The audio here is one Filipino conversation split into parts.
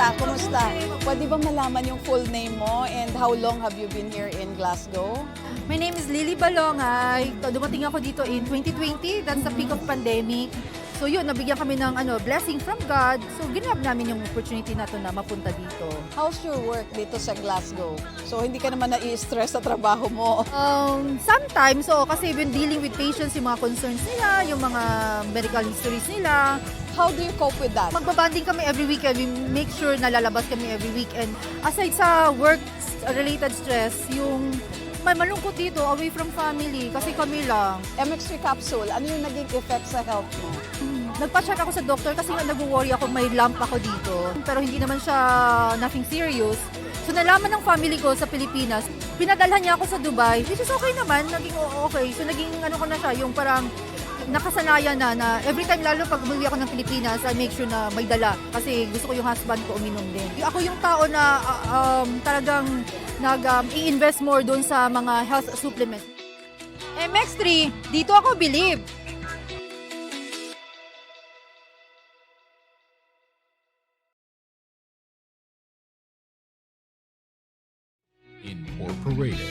Kumusta? Kumusta? Pwede bang malaman yung full name mo and how long have you been here in Glasgow? My name is Lily Balongay. Dumating ako dito in 2020. That's the peak of pandemic. So yun, nabigyan kami ng blessing from God. So ginab namin yung opportunity na to na mapunta dito. How's your work dito sa Glasgow? So hindi ka naman na-i-stress sa trabaho mo? Sometimes, kasi we've been dealing with patients, yung mga concerns nila, yung mga medical histories nila. How do you cope with that? Magbabanding kami every weekend. We make sure na lalabas kami every weekend. Aside sa work-related stress, yung may malungkot dito, away from family, kasi kami lang. MX3 capsule, ano yung naging effect sa health mo? Nagpa-check ako sa doctor kasi nga nag-worry ako, may lump ako dito. Pero hindi naman siya nothing serious. So nalaman ng family ko sa Pilipinas, pinadalhan niya ako sa Dubai, which is okay naman, naging okay. So naging ko na siya, yung parang nakasanayan na every time, lalo pag umuwi ako ng Pilipinas, I make sure na may dala. Kasi gusto ko yung husband ko uminom din. Ako yung tao na talagang i-invest more doon sa mga health supplements. MX3, dito ako believe. Incorporated.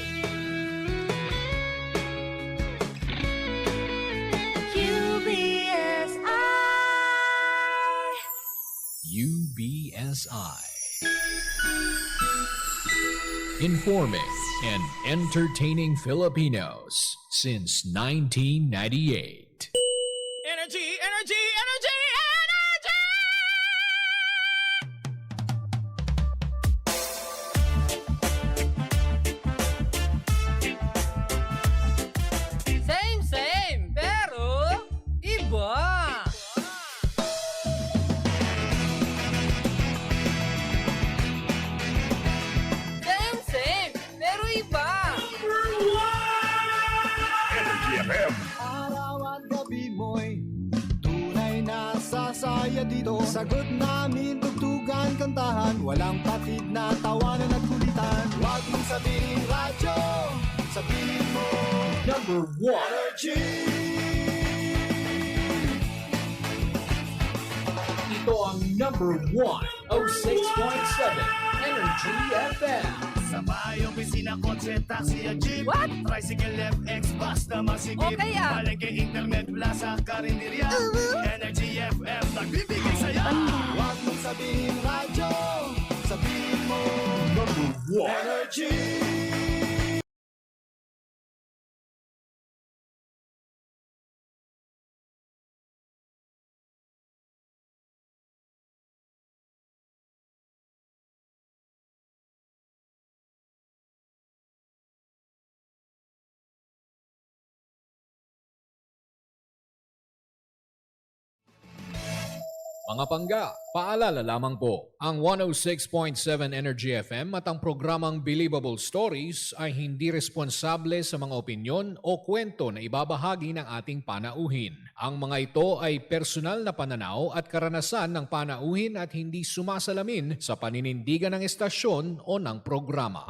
UBSI. Informing and entertaining Filipinos since 1998. Energy, energy, energy, energy! Same, pero iba. Same, pero iba. Araw at gabi mo'y tunay na sasaya dito. Sagot namin, tugtugan, kantahan, walang patid na tawanan at kulitan. Huwag mong sabihin radyo, sabihin mo number 1 energy. Ito ang number 1, 06.7 Energy FM. Sa bahay, opisina, kotse, taxi at jeep. What? Tricycle, FX, basta masigip. Okay, ah. Palengke, internet, plaza, karinderya. Energy FM, nagbibigay saya. Huwag mong sabihin radyo, sabihin mo number 1 energy. Mga pangga, paalala lamang po, ang 106.7 Energy FM at ang programang Believable Stories ay hindi responsable sa mga opinyon o kwento na ibabahagi ng ating panauhin. Ang mga ito ay personal na pananaw at karanasan ng panauhin at hindi sumasalamin sa paninindigan ng estasyon o ng programa.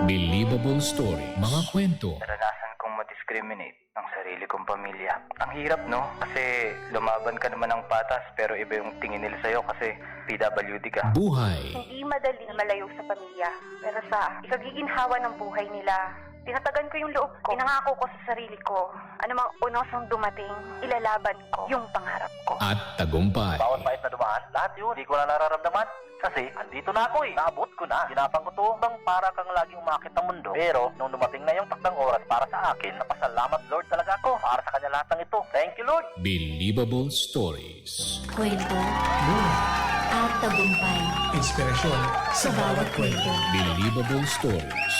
Believable Story, mga kwento. Naranasan kong ma-discriminate ng sarili kong pamilya. Ang hirap, no? Kasi lumaban ka naman ng patas pero iba yung tingin nila sa'yo kasi PWD ka. Buhay. Hindi madali na malayo sa pamilya. Pero sa ikagiginhawa ng buhay nila, tinatagan ko yung loob ko. Pinangako ko sa sarili ko, anumang unosang dumating, ilalaban ko yung pangarap ko. At tagumpay. Bawat pait na dumaan, lahat yun, hindi ko na nararamdaman. Kasi andito na ako eh. Naabot ko na. Ginapang ko to bang para kang laging umakit ng mundo. Pero nung dumating na yung takdang oras para sa akin, napasalamat Lord talaga ako para sa kanya lahat ng ito. Thank you Lord. Believable Stories. Kwento at tagumpay. Inspirasyon Sa bawat kwento. Believable Stories.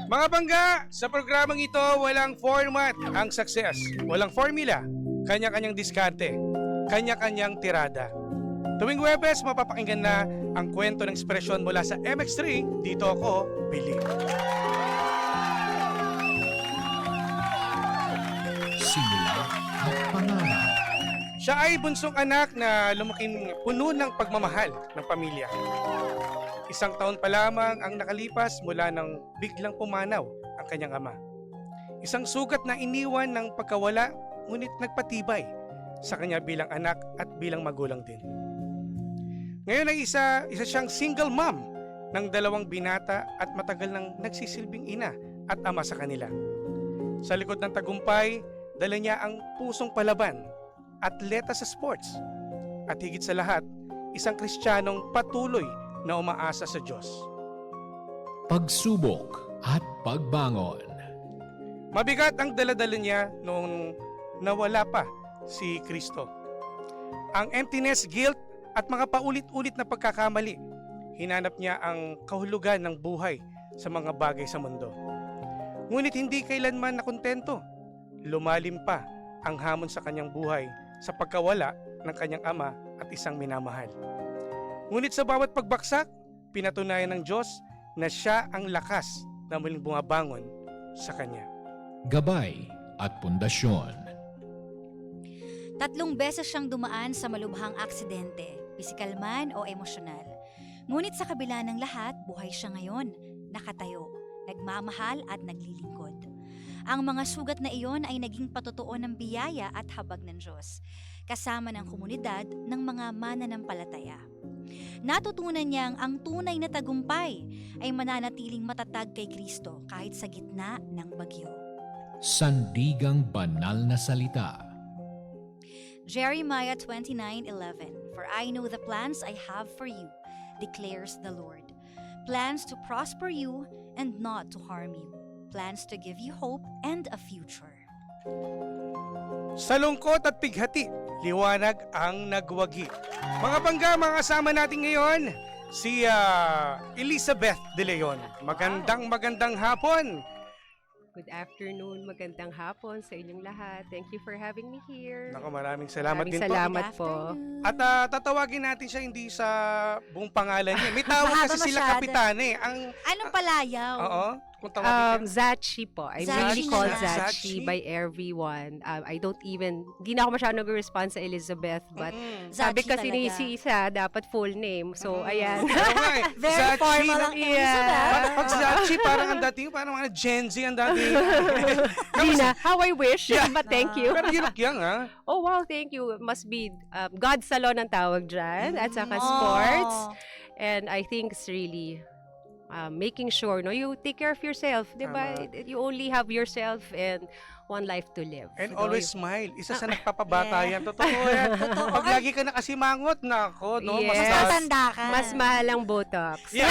Mga bangga, sa programang ito, walang format ang success. Walang formula. Kanya-kanyang diskarte. Kanya-kanyang tirada. Tuwing Huwebes, mapapakinggan na ang kwento ng inspirasyon mula sa MX3. Dito ako, Believe. Simula at pangarap. Siya ay bunsong anak na lumaking puno ng pagmamahal ng pamilya. 1 taon pa lamang ang nakalipas mula nang biglang pumanaw ang kanyang ama. Isang sugat na iniwan ng pagkawala, ngunit nagpatibay sa kanya bilang anak at bilang magulang din. Ngayon ay isa siyang single mom ng 2 binata at matagal nang nagsisilbing ina at ama sa kanila. Sa likod ng tagumpay, dala niya ang pusong palaban, atleta sa sports, at higit sa lahat, isang Kristiyanong patuloy na umaasa sa Diyos. Pagsubok at pagbangon. Mabigat ang daladala niya noong nawala pa si Kristo. Ang emptiness, guilt at mga paulit-ulit na pagkakamali, hinanap niya ang kahulugan ng buhay sa mga bagay sa mundo. Ngunit hindi kailanman nakontento. Lumalim pa ang hamon sa kanyang buhay sa pagkawala ng kanyang ama at isang minamahal. Ngunit sa bawat pagbaksak, pinatunayan ng Diyos na siya ang lakas na muling bumabangon sa kanya. Gabay at pundasyon. 3 beses siyang dumaan sa malubhang aksidente, pisikal man o emosyonal. Ngunit sa kabila ng lahat, buhay siya ngayon, nakatayo, nagmamahal at naglilingkod. Ang mga sugat na iyon ay naging patotoo ng biyaya at habag ng Diyos, kasama ng komunidad ng mga mananampalataya. Natutunan niyang ang tunay na tagumpay ay mananatiling matatag kay Kristo kahit sa gitna ng bagyo. Sandigang banal na salita. Jeremiah 29:11, For I know the plans I have for you, declares the Lord. Plans to prosper you and not to harm you. Plans to give you hope and a future. Sa lungkot at pighati, liwanag ang nagwagi. Mga bangga, mga kasama natin ngayon, si Elizabeth De Leon. Magandang hapon. Good afternoon, magandang hapon sa inyong lahat. Thank you for having me here. Nako, maraming salamat din po. Salamat po. At tatawagin natin siya hindi sa buong pangalan niya. May tawag Mahaba kasi sila masyado. kapitane. Anong palayaw? Oo. Kung tawagin siya. Zachi po. I'm Zachi usually called na lang. Zachi by everyone. I don't even, di na ako masyadong nag-respond sa Elizabeth, but sabi Zachi kasi ni talaga. si Isa, dapat full name. So, ayan. Oo nga eh. Very Zachi formal na- ang Yeah. Elizabeth. Pag Zachi, parang ang dating, parang mga Gen Z ang dating. Di na, how I wish, Yeah. but thank you. Pero you look young, ha? Oh, wow, thank you. Must be God's Salon ang tawag dyan, at saka sports. Oh. And I think it's really making sure you take care of yourself, di ba? Tama. You only have yourself and one life to live. And So, always smile. Isa sa nagpapabata Yeah. yan. Totoo yan. Totoo. Pag lagi ka nakasimangot, nako, no? Yes. Mas matanda ka. mas mahal ang Botox. Yeah.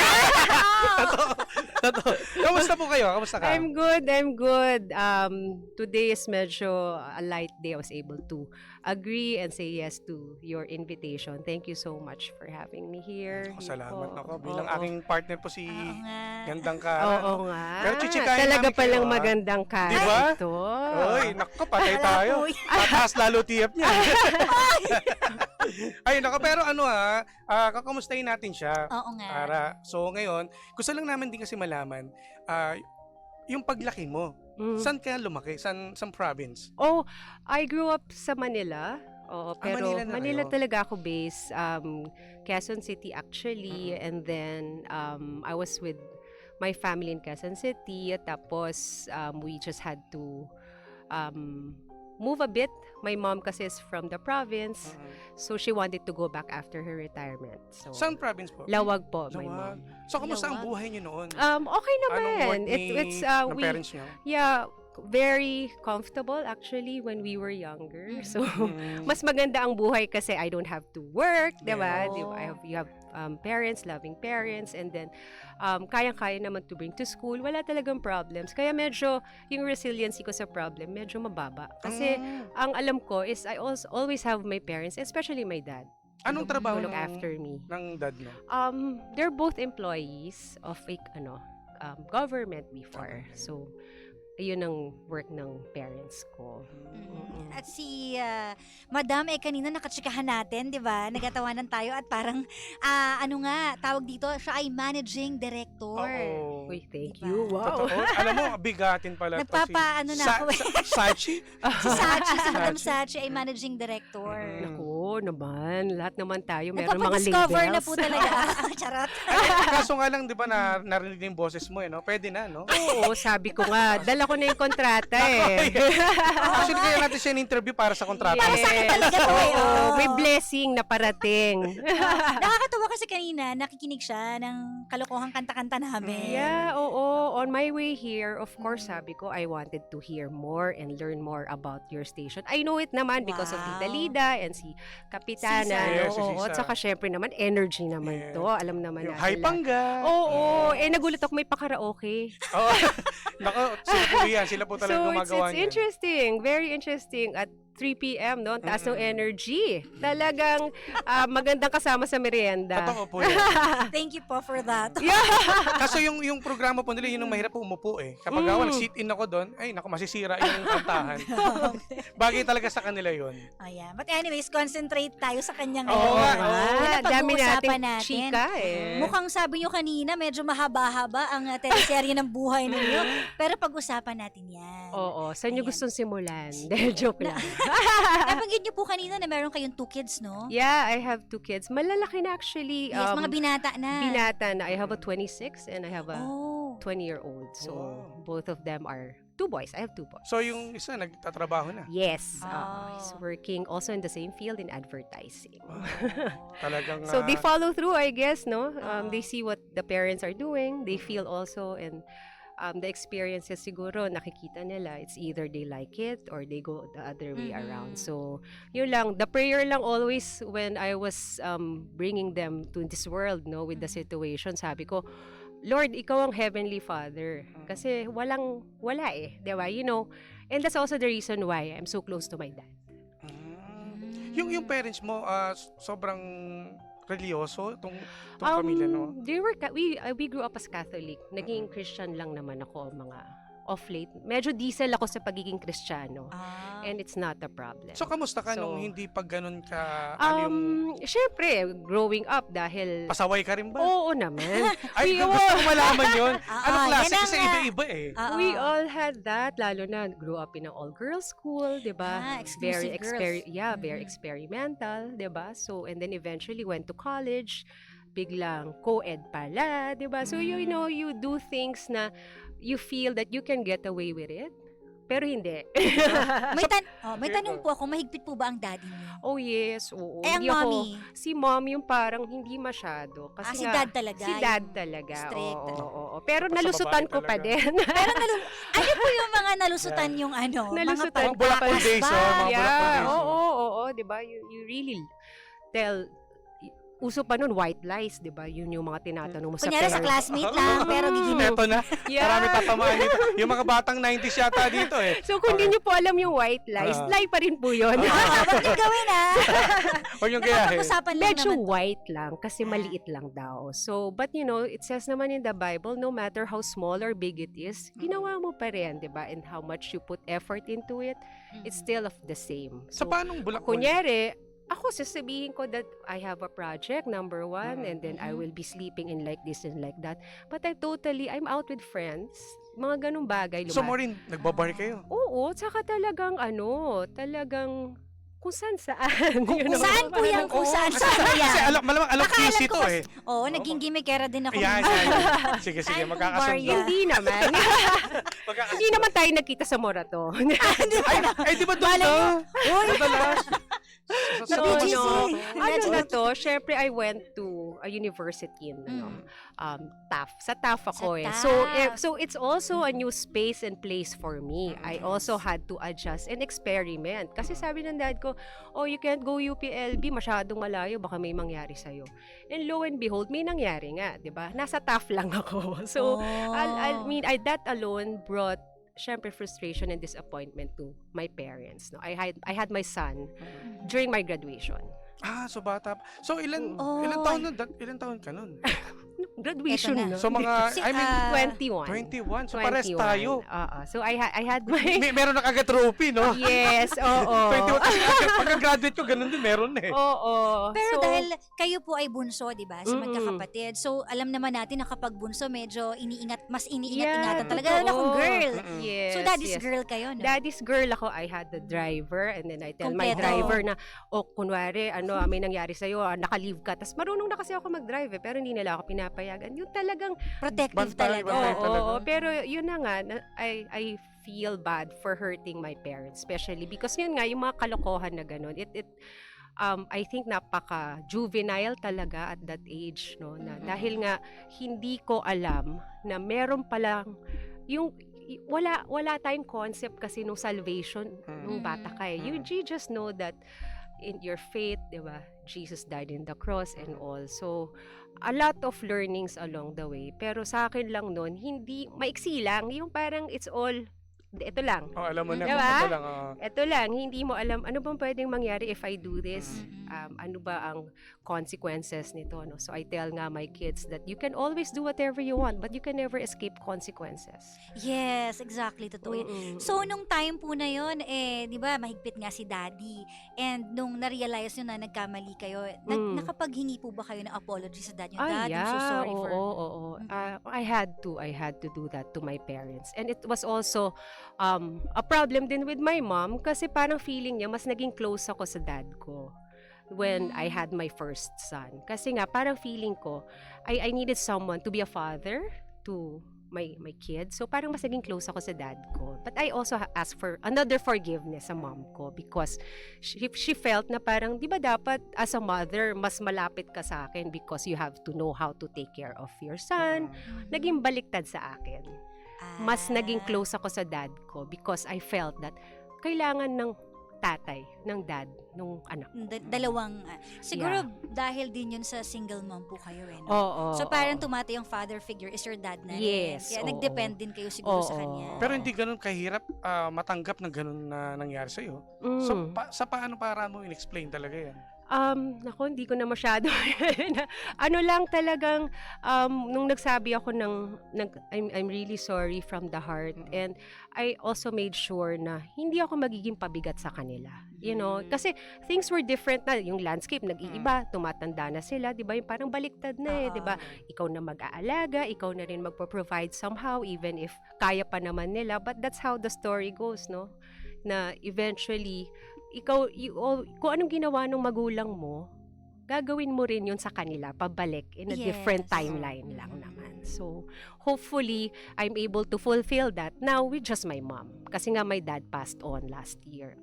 Totoo. Kamusta po kayo? Kamusta ka? I'm good. Today is medyo a light day. I was able to agree and say yes to your invitation. Thank you so much for having me here. Ako, salamat Po. nako. Bilang Oo. aking partner po si Oo nga. Gandang ka. Oo nga. Pero chichikahin Talaga namin kayo, palang ah. magandang ka. Diba? Ito. Oy, nako, patay Wala tayo. po. Tataas lalo tiyap niya. Ay, nako, pero kakamustahin natin siya. Oo nga. So ngayon, gusto lang namin din kasi malaman, yung paglaki mo, saan ka lumaki? Saan province? Oh, I grew up sa Manila. Oo, pero Manila na Manila kayo? talaga ako based. Quezon City actually. And then I was with my family in Quezon City. Tapos we just had to move a bit. My mom kasi is from the province. So she wanted to go back after her retirement. So, Saan province po? Lawag po, my Lawag. mom. So, kamusta ang Lawag. buhay niyo noon? Okay Anong work naman. ni ng parents niyo? Yeah, very comfortable actually when we were younger. So, Mm. mas maganda ang buhay kasi I don't have to work, di ba? Yeah. You have parents, loving parents, and then kayang-kaya naman to bring to school. Wala talagang problems. Kaya medyo yung resiliency ko sa problem, medyo mababa. Kasi ang alam ko is I always have my parents, especially my dad. Anong trabaho to look after me. ng dad mo? They're both employees of government before. So, ayun ang work ng parents ko. At si Madam, kanina nakachikahan natin, di ba? Nagatawanan tayo at parang, tawag dito, siya ay managing director. Oo. Uy, thank Diba? you. Wow. Totoo. Alam mo, bigatin pala to Nagpapaano na ako eh. Sachi? Si Sachi, si Madam Sachi. Sachi ay managing director. Naku, Oo naman. Lahat naman tayo. Meron mga Nagpapadiscover labels. na po talaga. Charot. Kaso nga lang, di ba, narinig yung boses mo, no? Pwede na, no? Oo, sabi ko nga. Dala ko na yung kontrata eh. Actually, kaya natin siya interview para sa kontrata. Para sa akin talaga to eh. Oo, Oo. may blessing na parating. Nakakatawa kasi kanina, nakikinig siya ng kalokohang kanta-kanta namin. Yeah, oo. On my way here, of course, sabi ko, I wanted to hear more and learn more about your station. I know it naman because of Tita Wow. Lida and si Kapitana. Sisa. Yes, si Oo, Sisa. at saka syempre naman, energy naman Yeah. to. Alam naman Yung natin Hi lahat. Pangga. Oo, nagulat ako may pakaraoke. Oo. Nako, sila po yan. Sila po talaga So, gumagawa it's niyan. interesting. Very interesting. At 3 p.m., no? Ang taas ng energy. Talagang magandang kasama sa merienda. Totoo po yan. Thank you po for that. Kaso yung programa po nila, yun ang mahirap po umupo eh. Kapag nag-sit-in ako doon, ay naku, masisira yung kantahan. Bagay talaga sa kanila yun. Ayan. But anyways, concentrate tayo sa kanya Oo ngayon. nga, Yun ang dami pag-uusapan nating chika eh. Mukhang sabi nyo kanina, medyo mahaba-haba ang teleserye ng buhay ninyo. Pero pag-usapan natin yan. Oo, saan nyo Ayan. gustong simulan? Joke lang. Nabanggit nyo po kanina na meron kayong 2 kids, no? Yeah, I have 2 kids. Malalaki na actually. Yes, mga binata na. Binata na. I have a 26 and I have a Oh. 20-year-old. So, Wow. both of them are 2 boys. I have 2 boys. So yung isa, nagtatrabaho na. Yes. Oh. He's working also in the same field in advertising. Talagang... So they follow through, I guess, no? They see what the parents are doing. They feel also, and the experiences siguro nakikita nila. It's either they like it or they go the other way around. So yun lang. The prayer lang always when I was bringing them to this world, no, with the situation, sabi ko, Lord, ikaw ang Heavenly Father. Kasi wala eh. Diba? You know, and that's also the reason why I'm so close to my dad. Yung parents mo, sobrang religyoso, itong pamilya, no? We grew up as Catholic. Naging Christian lang naman ako mga off late. Medyo diesel ako sa pagiging Kristiyano. And it's not a problem. So, kamusta ka So, nung hindi pag ganun ka, ano yung... Syempre, growing up dahil... Pasaway ka rin ba? Oo naman. Ay, gusto ko malaman yun. Ano klase? yan ang, Kasi iba-iba eh. We all had that, lalo na grew up in an all-girls school, 'di ba? Exclusive girls. Very experimental, 'di ba? So and then eventually went to college, biglang co-ed pala, 'di ba? So you know, you do things na you feel that you can get away with it, pero hindi. May tanong po ako, mahigpit po ba ang daddy niyo? Oh yes, oo. Eh, ang Hindi ako- mommy? Si mom yung parang hindi masyado. Kasi Si nga, dad talaga? Si dad talaga. Strict. Oo. Pero Basta nalusutan babae ko pa talaga. din. Pero ano po yung mga nalusutan yung ano? Nalusutan. Mga Mga Bulacan pagtakas days, ba? oh, mga Bulacan days. Oo, 'di ba? You really tell uso pa nun white lies, 'di ba? Yun yung mga tinatanong mo sa Kunyari sa parents. classmate lang, pero giginaw. Eto na. Yeah. Marami tatamaan dito. Yung mga batang 90s yata dito eh. So kung hindi nyo po alam yung white lies, lie pa rin po yun. Ba't yung gawin Huwag yung gayahin. Napapag-usapan lang Medyo naman. white lang kasi maliit lang daw. So, but you know, it says naman in the Bible, no matter how small or big it is, ginawa mo pa rin, 'di ba? And how much you put effort into it, it's still of the same. Sa paanong Bulacan? Kunyari, ako sasabihin ko that I have a project, number 1, and then I will be sleeping in like this and like that. But I'm out with friends. Mga ganong bagay. So, Maureen, nagbabar kayo? Oo, tsaka talagang kung saan. Kung saan po yan, kung saan Kasi yan. malamang alam Nakaalam QC ko to kasi- eh. Oo, naging gimmickera din ako. Yan. Sige, Saan pong magkakasundo. bar yan? Hindi naman. Hindi naman tayo nagkita sa Morato. Ay, di ba doon to? Madalas. Sa No, Dumas. no. Ano na to? Syempre, I went to a university in TAF. Sa TAF ako Sa eh. TAF. So it's also a new space and place for me. I also had to adjust and experiment. Kasi sabi ng dad ko, oh, you can't go UPLB, masyadong malayo, baka may mangyari sa'yo. And lo and behold, may nangyari nga, di ba? Nasa TAF lang ako. So, that alone brought syempre frustration and disappointment to my parents. No, I had my son during my graduation. So bata. So ilan taon ka nun? graduation Eto na. na. So mga, Si- I mean, 21. 21. So pares tayo. Oo. So I had my... Meron na kagad trophy, no? Yes, oo. 21. Pagka-graduate ko, ganun din, meron na eh. Oo. Pero So, dahil kayo po ay bunso, di ba? Sa Mm-mm. magkakapatid. So, alam naman natin na kapag bunso, medyo mas Yeah, iniingat-ingatan talaga. totoo. Lalo na kung girl. Yes, So, daddy's yes. girl kayo, no? Daddy's girl ako. I had the driver and then I tell my Kompleto. driver na, kunwari, may nangyari sa'yo, naka-leave ka. Tapos marunong na kasi ako mag-drive pero hindi nila ako pinapayagan. Yung talagang, Protective Bantay, talaga. bantay. oo, talaga. pero yun na nga, I feel bad for hurting my parents, especially because yun nga, yung mga kalokohan na ganun, I think napaka-juvenile talaga at that age, no? Na dahil nga hindi ko alam na meron palang wala tayong concept kasi nung salvation nung bata ka eh. You just know that in your faith, 'di ba? Jesus died in the cross and all. So a lot of learnings along the way. Pero sa akin lang noon, hindi maiksi lang, yung parang it's all ito lang. Oh, alam mo na. Diba? Ito lang. Ito lang, hindi mo alam ano bang pwedeng mangyari if I do this. Ano ba ang consequences nito, no? So I tell nga my kids that you can always do whatever you want, but you can never escape consequences. Yes, exactly. Totoo yun. So, nung time po na yun, di ba, mahigpit nga si daddy. And nung na-realize nyo na nagkamali kayo, nakapaghingi po ba kayo ng apology sa dad nyo? Dad, I'm so sorry for... Oo. I had to do that to my parents. And it was also a problem din with my mom kasi parang feeling niya mas naging close ako sa dad ko when I had my first son. Kasi nga parang feeling ko I needed someone to be a father to my kids. So parang mas naging close ako sa dad ko. But I also asked for another forgiveness sa mom ko because she felt na parang, di ba dapat as a mother, mas malapit ka sa akin because you have to know how to take care of your son. Naging baliktad sa akin. Mas naging close ako sa dad ko because I felt that kailangan ng tatay, ng dad, nung anak. Dalawang, siguro dahil din yun sa single mom po kayo eh. No? Oo. So parang tumata yung father figure is your dad na rin. Yes, Kaya oo. nag-depend din kayo siguro sa kanya. Pero hindi ganun kahirap matanggap ng ganun na nangyari sa'yo. So, sa paano para mo in-explain talaga yan? Naku, hindi ko na masyado. Ano lang talagang, nung nagsabi ako I'm really sorry from the heart. And I also made sure na hindi ako magiging pabigat sa kanila. You know, kasi things were different na. Yung landscape, nag-iiba, tumatanda na sila, di ba? Yung parang baliktad na di ba? Ikaw na mag-aalaga, ikaw na rin magpo-provide somehow, even if kaya pa naman nila. But that's how the story goes, no? Na eventually, kung anong ginawa ng magulang mo, gagawin mo rin yun sa kanila, pabalik in a different timeline lang naman. So, hopefully, I'm able to fulfill that now with just my mom. Kasi nga my dad passed on last year.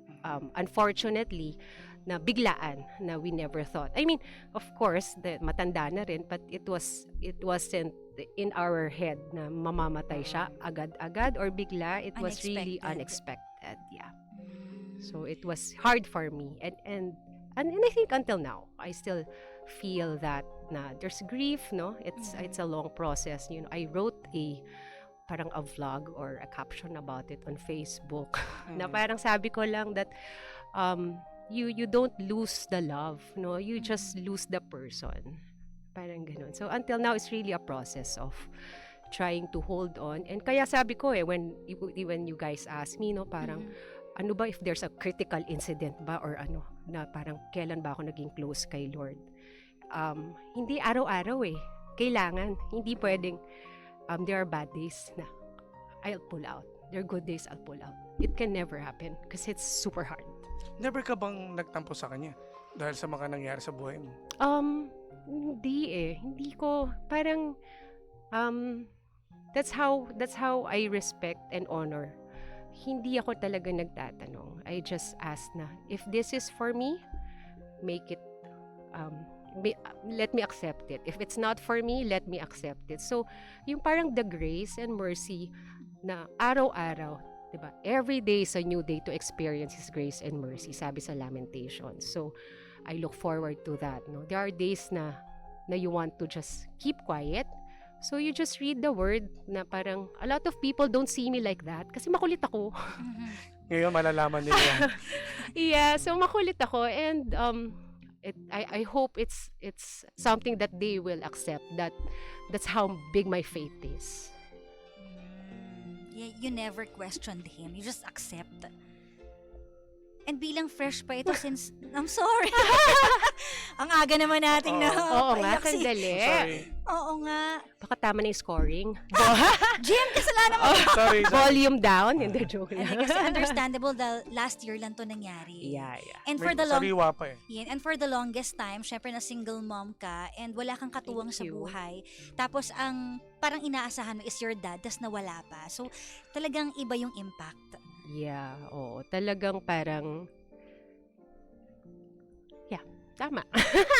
Unfortunately, na biglaan, na we never thought. I mean, of course, matanda na rin, but it wasn't in our head na mamamatay siya agad-agad or bigla. It was really unexpected. Yeah. So it was hard for me, and I think until now I still feel that na there's grief, no? It's a long process. You know, I wrote parang a vlog or a caption about it on Facebook. Na parang sabi ko lang that you don't lose the love, no? You just lose the person. Parang ganun. So until now it's really a process of trying to hold on. And kaya sabi ko when you guys ask me, no, parang ano ba if there's a critical incident ba or ano, na parang kailan ba ako naging close kay Lord? Hindi araw-araw eh. Kailangan. Hindi pwedeng, there are bad days na I'll pull out. There are good days I'll pull out. It can never happen kasi it's super hard. Never ka bang nagtampo sa kanya dahil sa mga nangyari sa buhay mo? Hindi eh. Hindi ko, parang, that's how I respect and honor. Hindi ako talaga nagtatanong. I just ask na, if this is for me, make it, let me accept it. If it's not for me, let me accept it. So, yung parang the grace and mercy na araw-araw, diba? Every day is a new day to experience His grace and mercy, sabi sa Lamentations. So, I look forward to that. No? There are days na you want to just keep quiet. So you just read the word na parang a lot of people don't see me like that kasi makulit ako. Ngayon malalaman nila. Yeah, so makulit ako and I hope it's something that they will accept, that's how big my faith is. You never questioned him. You just accept. And bilang fresh pa ito since... I'm sorry. Ang aga naman nating na... Oo nga, paiyak si- sandali. Sorry. Oo nga. Baka tama na yung scoring. Jim, kasalanan mo. Sorry. Volume down. Hindi, joke Hindi, lang. kasi understandable dahil last year lang to nangyari. Yeah. And May for the long... sariwa pa eh. Yan, and for the longest time, syempre na single mom ka and wala kang katuwang Thank sa you. buhay. Tapos ang parang inaasahan mo is your dad, tas nawala pa. So talagang iba yung impact. Yeah, oo. Talagang parang... Yeah, tama.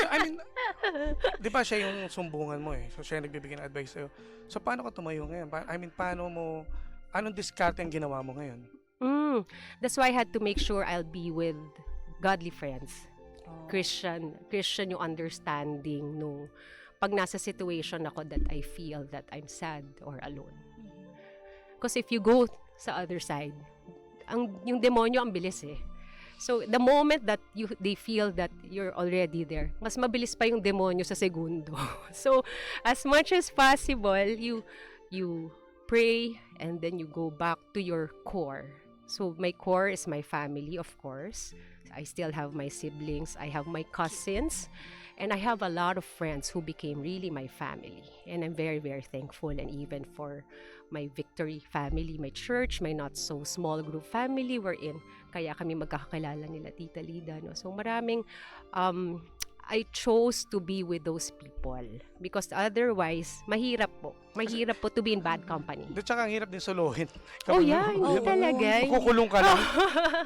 I mean, di ba siya yung sumbungan mo eh. So siya yung nagbibigay ng advice sa'yo. So paano ka tumayo ngayon? Anong diskarte ang ginawa mo ngayon? That's why I had to make sure I'll be with godly friends. Christian yung understanding nung pag nasa situation ako that I feel that I'm sad or alone. Because if you go sa other side, yung demonyo ang bilis eh. So the moment that they feel that you're already there, mas mabilis pa yung demonyo sa segundo. So as much as possible, you pray and then you go back to your core. So my core is my family, of course. I still have my siblings, I have my cousins, and I have a lot of friends who became really my family. And I'm very, very thankful. And even for my Victory family, my church, my not so small group family we're in, kaya kami magkakakilala nila Tita Lida. No? So maraming, I chose to be with those people because otherwise, mahirap po to be in bad company. At saka ang hirap din suluhin. Oh yeah, hindi talaga. Kukulong ka lang.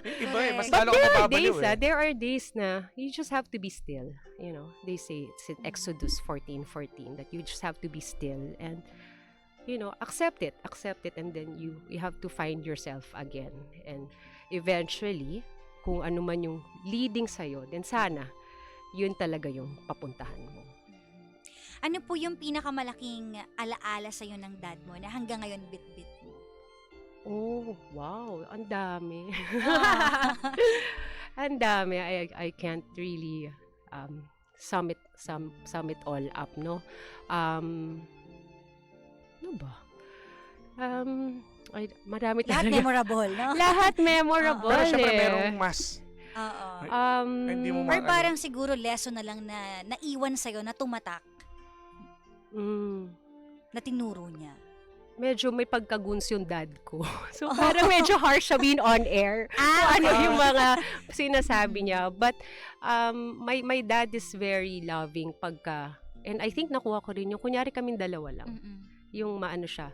Iba eh, mas lalo ka mababaliw eh. There are days na you just have to be still. You know, they say it's in Exodus 14:14 that you just have to be still and accept it, and then you have to find yourself again. And eventually, kung ano man yung leading sa'yo, then sana, yun talaga yung papuntahan mo. Ano po yung pinakamalaking alaala sa'yo ng dad mo na hanggang ngayon bit-bit mo? Oh, wow. Ang dami. Ang dami. I can't really sum it all up, no? Ano ba? Marami Lahat talaga. memorable, no? Lahat memorable. Pero syempre eh. merong mas. Oo. Hindi mo Or parang siguro lesson na lang na naiwan sa'yo, na tumatak, na tinuro niya. Medyo may pagkaguns yung dad ko. So parang medyo harsh siya being on air. Kung ano yung mga sinasabi niya. But my dad is very loving pagka, and I think nakuha ko rin yung kunyari kaming dalawa lang. Yung maano siya,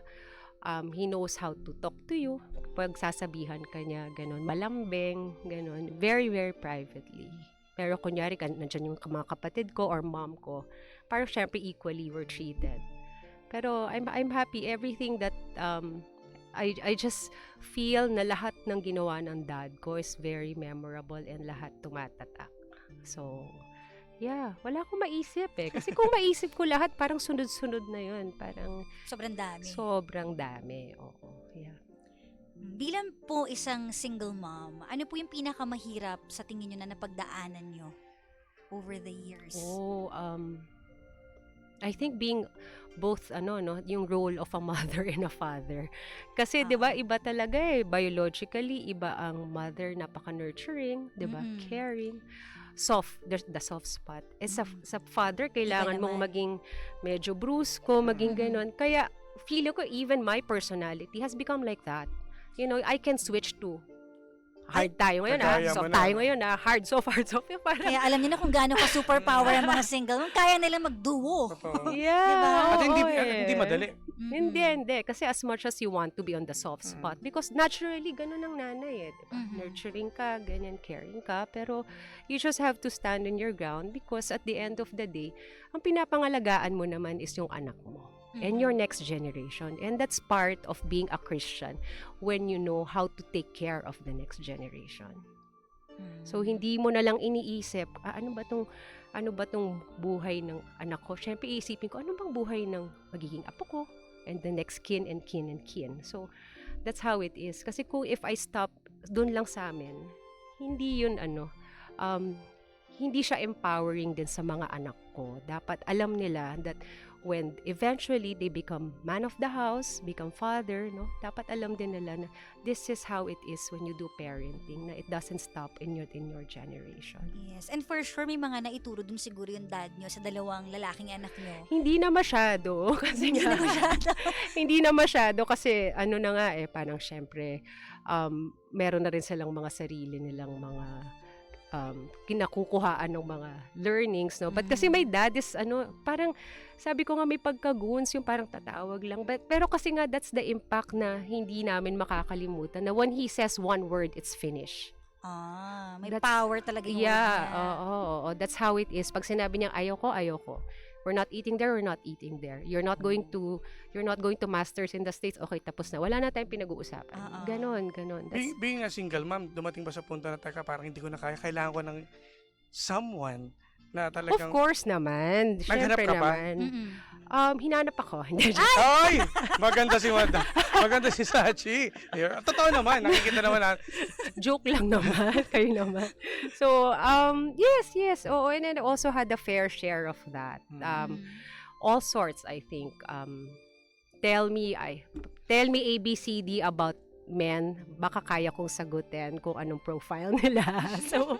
he knows how to talk to you. Pag sasabihan ka niya, ganun, malambing, ganun, very, very privately. Pero kunyari, nandiyan yung mga kapatid ko or mom ko, parang syempre equally were treated. Pero I'm happy. Everything that I just feel na lahat ng ginawa ng dad ko is very memorable and lahat tumatatak. So, yeah, wala akong maisip eh. Kasi kung maisip ko lahat, parang sunod-sunod na yun. Parang Sobrang dami. sobrang dami. Oo, yeah. Bilang po isang single mom, ano po yung pinakamahirap sa tingin nyo na napagdaanan nyo over the years? Oh, I think being both yung role of a mother and a father. Kasi 'di ba iba talaga eh, biologically iba ang mother, napaka-nurturing, 'di ba? Caring. The soft spot. Sa father kailangan mong maging medyo brusco, maging ganon. Kaya feel ko even my personality has become like that. You know, I can switch to hard tayo ngayon, soft tayo ngayon, hard, soft. Parang, Kaya alam niyo na kung gaano ka-superpower ang mga single. Kaya nila mag-duo. yeah. Diba? At hindi eh. madali. Hindi. Kasi as much as you want to be on the soft spot, because naturally, ganun ang nanay eh. Diba? Nurturing ka, ganyan, caring ka, pero you just have to stand on your ground because at the end of the day, ang pinapangalagaan mo naman is yung anak mo. And your next generation. And that's part of being a Christian when you know how to take care of the next generation. So hindi mo na lang iniisip, ano ba tong buhay ng anak ko? Syempre iisipin ko, ano bang buhay ng magiging apo ko? And the next kin and kin and kin. So that's how it is. Kasi kung if I stop dun lang sa amin, hindi yun hindi siya empowering din sa mga anak ko. Dapat alam nila that when eventually they become man of the house, become father, no? Dapat alam din nila na this is how it is when you do parenting, na it doesn't stop in your generation. Yes. And for sure, may mga naituro dun siguro yung dad nyo sa dalawang lalaking anak nyo. Hindi na masyado kasi Hindi nga, na masyado. hindi na masyado kasi ano na nga parang syempre meron na rin silang mga sarili nilang mga kinakukuhaan ng mga learnings, no? But kasi my dad is parang sabi ko nga may pagka-goons yung parang tatawag lang. Pero kasi nga that's the impact na hindi namin makakalimutan na when he says one word, it's finish. May power talaga yung Yeah, word niya. oo. That's how it is. Pag sinabi niya ayoko. We're not eating there, we're not eating there. You're not going to Masters in the States. Okay, tapos na. Wala na tayong pinag-uusapan. Ganon. Being a single mom, dumating ba sa punto na taka parang hindi ko na kaya, kailangan ko ng someone na talagang... Of course naman. Naghanap Syempre ka ba? naman. Hinanap ako. Ay! Maganda si Wanda. Maganda si Sachi. Totoo naman. Nakikita naman na. Joke lang naman. Kayo naman. So, yes. Oo, and then also had a fair share of that. All sorts, I think. Tell me ABCD about men, baka kaya kong sagutin kung anong profile nila. So,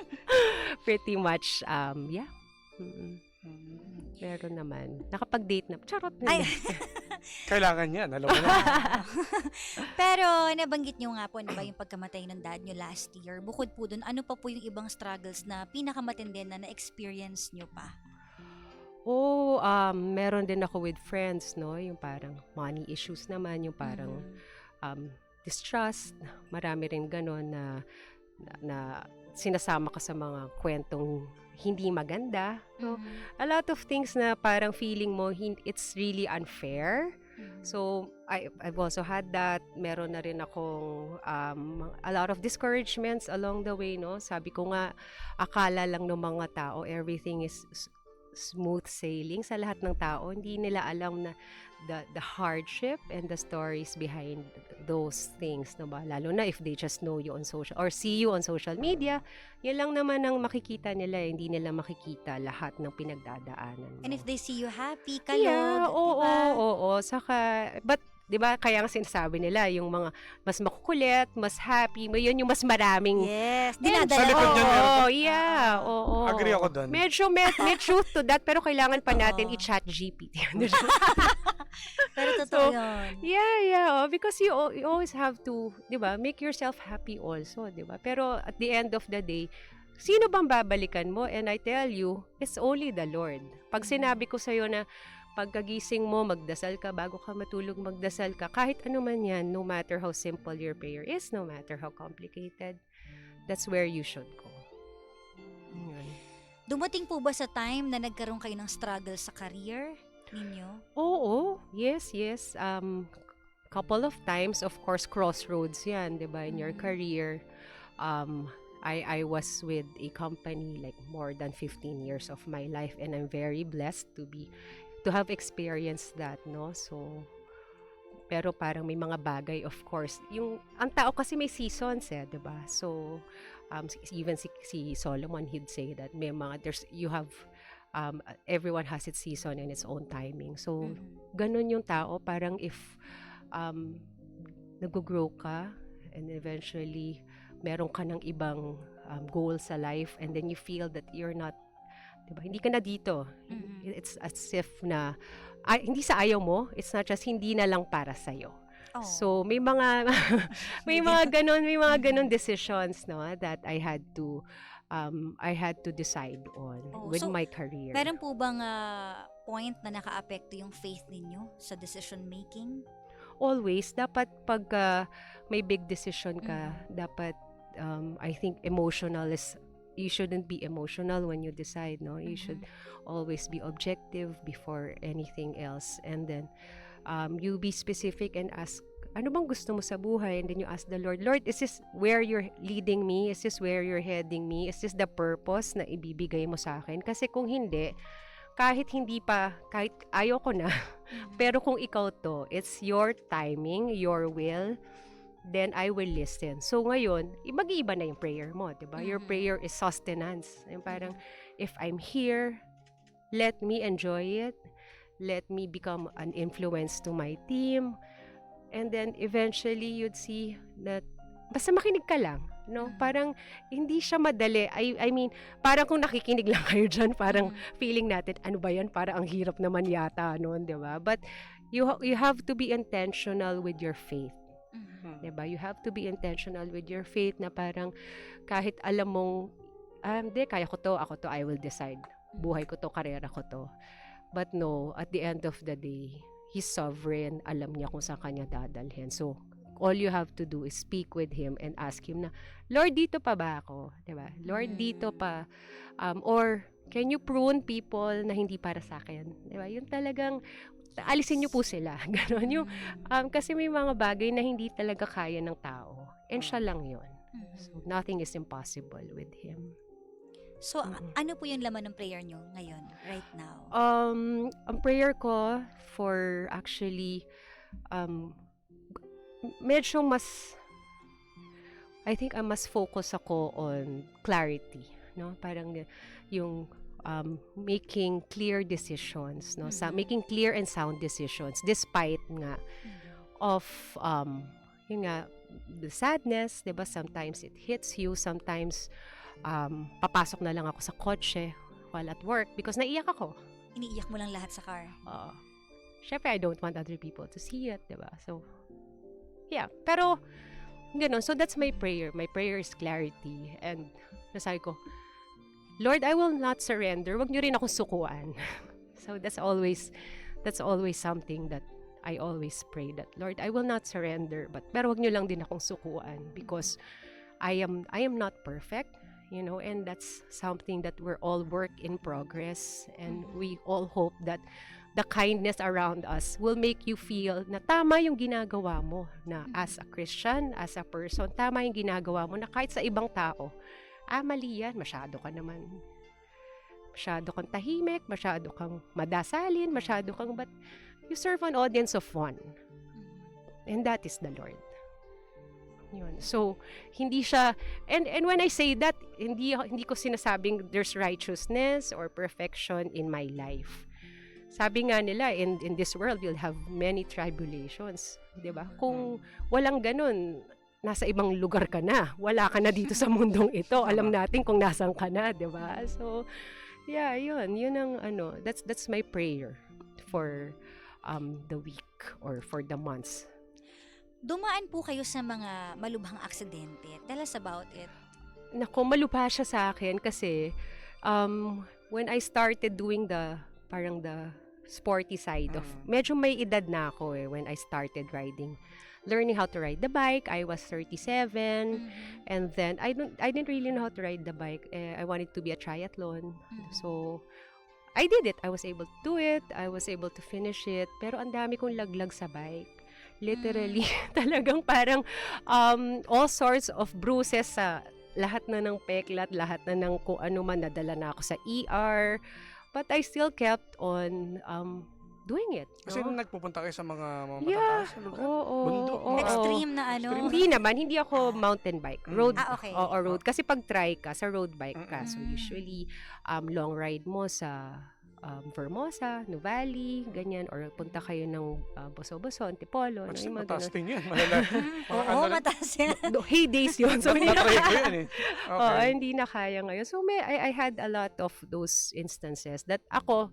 pretty much, yeah. Meron naman. Nakapag-date na. Charot na. Ay. Kailangan yan. Alam mo na. Pero nabanggit nyo nga po, yung pagkamatay ng dad nyo last year. Bukod po dun, ano pa po yung ibang struggles na pinakamatindi na na-experience nyo pa? Meron din ako with friends, no? Yung parang money issues naman, yung parang distrust. Marami rin ganon na sinasama ka sa mga kwentong hindi maganda. No? A lot of things na parang feeling mo it's really unfair. So, I've also had that. Meron na rin akong a lot of discouragements along the way, no? Sabi ko nga, akala lang ng mga tao everything is smooth sailing sa lahat ng tao. Hindi nila alam na the hardship and the stories behind those things, no ba? Lalo na if they just know you on social or see you on social media, yun lang naman ang makikita nila, hindi nila makikita lahat ng pinagdadaanan mo. And if they see you happy, kalog, yeah, oo. diba? Saka, but 'di ba kaya nga sinasabi nila yung mga mas makukulit, mas happy, yun yung mas maraming dinadala. Sa likod niya meron. Oo. Agree ako doon. Medyo may truth to that, pero kailangan pa natin i-chat GPT. Pero totoo yun. Yeah. Because you always have to, 'di ba, make yourself happy also, 'di ba? Pero at the end of the day, sino bang babalikan mo? And I tell you, it's only the Lord. Pag sinabi ko sa'yo na pagkagising mo, magdasal ka, bago ka matulog, magdasal ka, kahit ano man yan, no matter how simple your prayer is, no matter how complicated, that's where you should go. Dumating po ba sa time na nagkaroon kayo ng struggle sa career ninyo? Oo, yes. Couple of times, of course, crossroads yan, di ba, in your career. I was with a company like more than 15 years of my life, and I'm very blessed to have experienced that, no? So, pero parang may mga bagay, of course. Ang tao kasi may seasons, diba? So, even si Solomon, he'd say that may mga, everyone has its season and its own timing. So, ganun yung tao, parang if nag-grow ka, and eventually, meron ka ng ibang goal sa life, and then you feel that you're not, diba? Hindi ka na dito. It's as if na, hindi sa ayaw mo, it's not just hindi na lang para sa'yo. So, may mga ganon decisions, no, that I had to decide on with my career. Meron po bang point na naka-apekto yung faith ninyo sa decision making? Always, dapat pag may big decision ka, dapat, I think you shouldn't be emotional when you decide, no? You should always be objective before anything else. And then, you be specific and ask, ano bang gusto mo sa buhay? And then you ask the Lord, is this where you're leading me? Is this where you're heading me? Is this the purpose na ibibigay mo sa akin? Kasi kung hindi, kahit ayaw ko na, pero kung ikaw to, it's your timing, your will, then I will listen. So ngayon, mag-iiba na yung prayer mo, 'di ba? Your prayer is sustenance. Yung parang if I'm here, let me enjoy it. Let me become an influence to my team. And then eventually you'd see that basta makinig ka lang, no? Parang hindi siya madali. I mean, parang kung nakikinig lang kayo dyan, parang feeling natin, ano ba yan? Parang ang hirap naman yata noon, di ba? But you have to be intentional with your faith. Diba? You have to be intentional with your faith na parang kahit alam mong, hindi, kaya ko to, ako to, I will decide. Buhay ko to, karera ko to. But no, at the end of the day, He's sovereign, alam niya kung saan kanya dadalhin. So, all you have to do is speak with Him and ask Him na, Lord, dito pa ba ako? Diba? Lord, dito pa. Or, can you prune people na hindi para sa akin? Diba? Yun talagang, alisin niyo po sila. Ganon yung, kasi may mga bagay na hindi talaga kaya ng tao. And siya lang yun. So, nothing is impossible with Him. So, ano po yung laman ng prayer nyo ngayon, right now? Ang prayer ko for actually, medyo I think mas focus ako on clarity, no? Parang yung making clear decisions, no? Making clear and sound decisions despite nga of yun nga, the sadness, 'di ba? Sometimes it hits you, sometimes papasok na lang ako sa kotse while at work because naiyak ako. Iniiyak mo lang lahat sa car? Syempre, I don't want other people to see it, diba? So, yeah. Pero, gano'n. So, that's my prayer. My prayer is clarity. And, nasabi ko, Lord, I will not surrender. Wag niyo rin akong sukuan. So, that's always something that I always pray that, Lord, I will not surrender. Pero wag niyo lang din akong sukuan because I am not perfect. You know, and that's something that we're all work in progress, and we all hope that the kindness around us will make you feel na tama yung ginagawa mo, na as a Christian, as a person, tama yung ginagawa mo, na kahit sa ibang tao, mali yan, masyado kang tahimik, masyado kang madasalin, but you serve an audience of one, and that is the Lord. Yun. So, hindi siya, and when I say that, hindi ko sinasabing there's righteousness or perfection in my life. Sabi nga nila, in this world, you'll have many tribulations. Diba? Kung walang ganun, nasa ibang lugar ka na. Wala ka na dito sa mundong ito. Alam natin kung nasan ka na, diba? So, yeah, yun ang that's my prayer for the week or for the months. Dumaan po kayo sa mga malubhang aksidente. Tell us about it. Naku, malubha siya sa akin kasi when I started doing the sporty side of, medyo may edad na ako when I started learning how to ride the bike. I was 37 and then I didn't really know how to ride the bike. I wanted to be a triathlon. So I did it. I was able to do it. I was able to finish it. Pero ang dami kong laglag sa bike. Literally, talagang parang all sorts of bruises sa lahat na ng peklat, lahat na ng kung ano man, nadala na ako sa ER. But I still kept on doing it. Kasi nung nagpupunta kayo sa mga yeah, matataas na lugar? Oo. Extreme na Hindi ako mountain bike. Road, okay. o road. Kasi pag try ka, sa road bike ka. So usually, long ride mo sa Vermosa, Nuvali, ganyan, or punta kayo ng Boso-Boso, Antipolo. Mataas din yan. Oo, mataas yan. Heydays yun. So, hindi na kaya. Okay. Hindi na kaya ngayon. So, I had a lot of those instances that ako,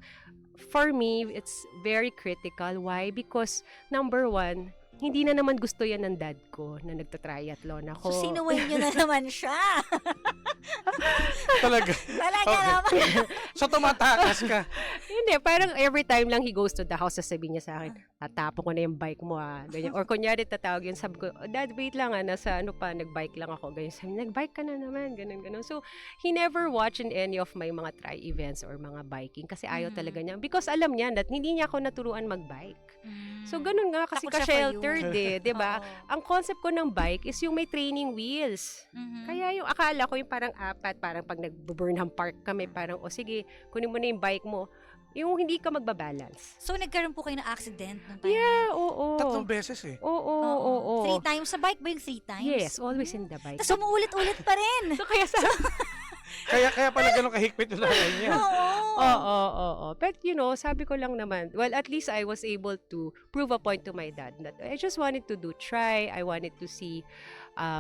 for me, it's very critical. Why? Because, number one, hindi na naman gusto yan ng dad ko na nagtatriathlon ako. So, sinuway nyo na naman siya. Talaga naman. So, tumatakas ka. Hindi, parang every time lang he goes to the house, sasabihin niya sa akin, tatapon ko na yung bike mo ganyan. Or kunyari tatawag yun, sabi ko, Dad, wait lang nasa nagbike lang ako. Ganyan, sabi, nagbike ka na naman, ganun. So, he never watched in any of my mga tri events or mga biking kasi ayaw talaga niya. Because alam niya that hindi niya ako naturuan magbike. So, ganun nga kasi ka-sheltered diba? Ang concept ko ng bike is yung may training wheels. Kaya yung akala ko yung parang apat, parang pag nag-Burnham Park kami, parang, sige, kunin mo na yung bike mo. Yung hindi ka magbabalance. So, nagkaroon po kayo ng accident nung time? Yeah, oo. 3 beses Oo. 3 times? Sa bike ba yung 3 times? Yes, always in the bike. Tapos umuulit-ulit pa rin. So, kaya Kaya pala ganun kahigpit yung nanay niya. Oo. But sabi ko lang naman, well, at least I was able to prove a point to my dad that I just wanted to try. I wanted to see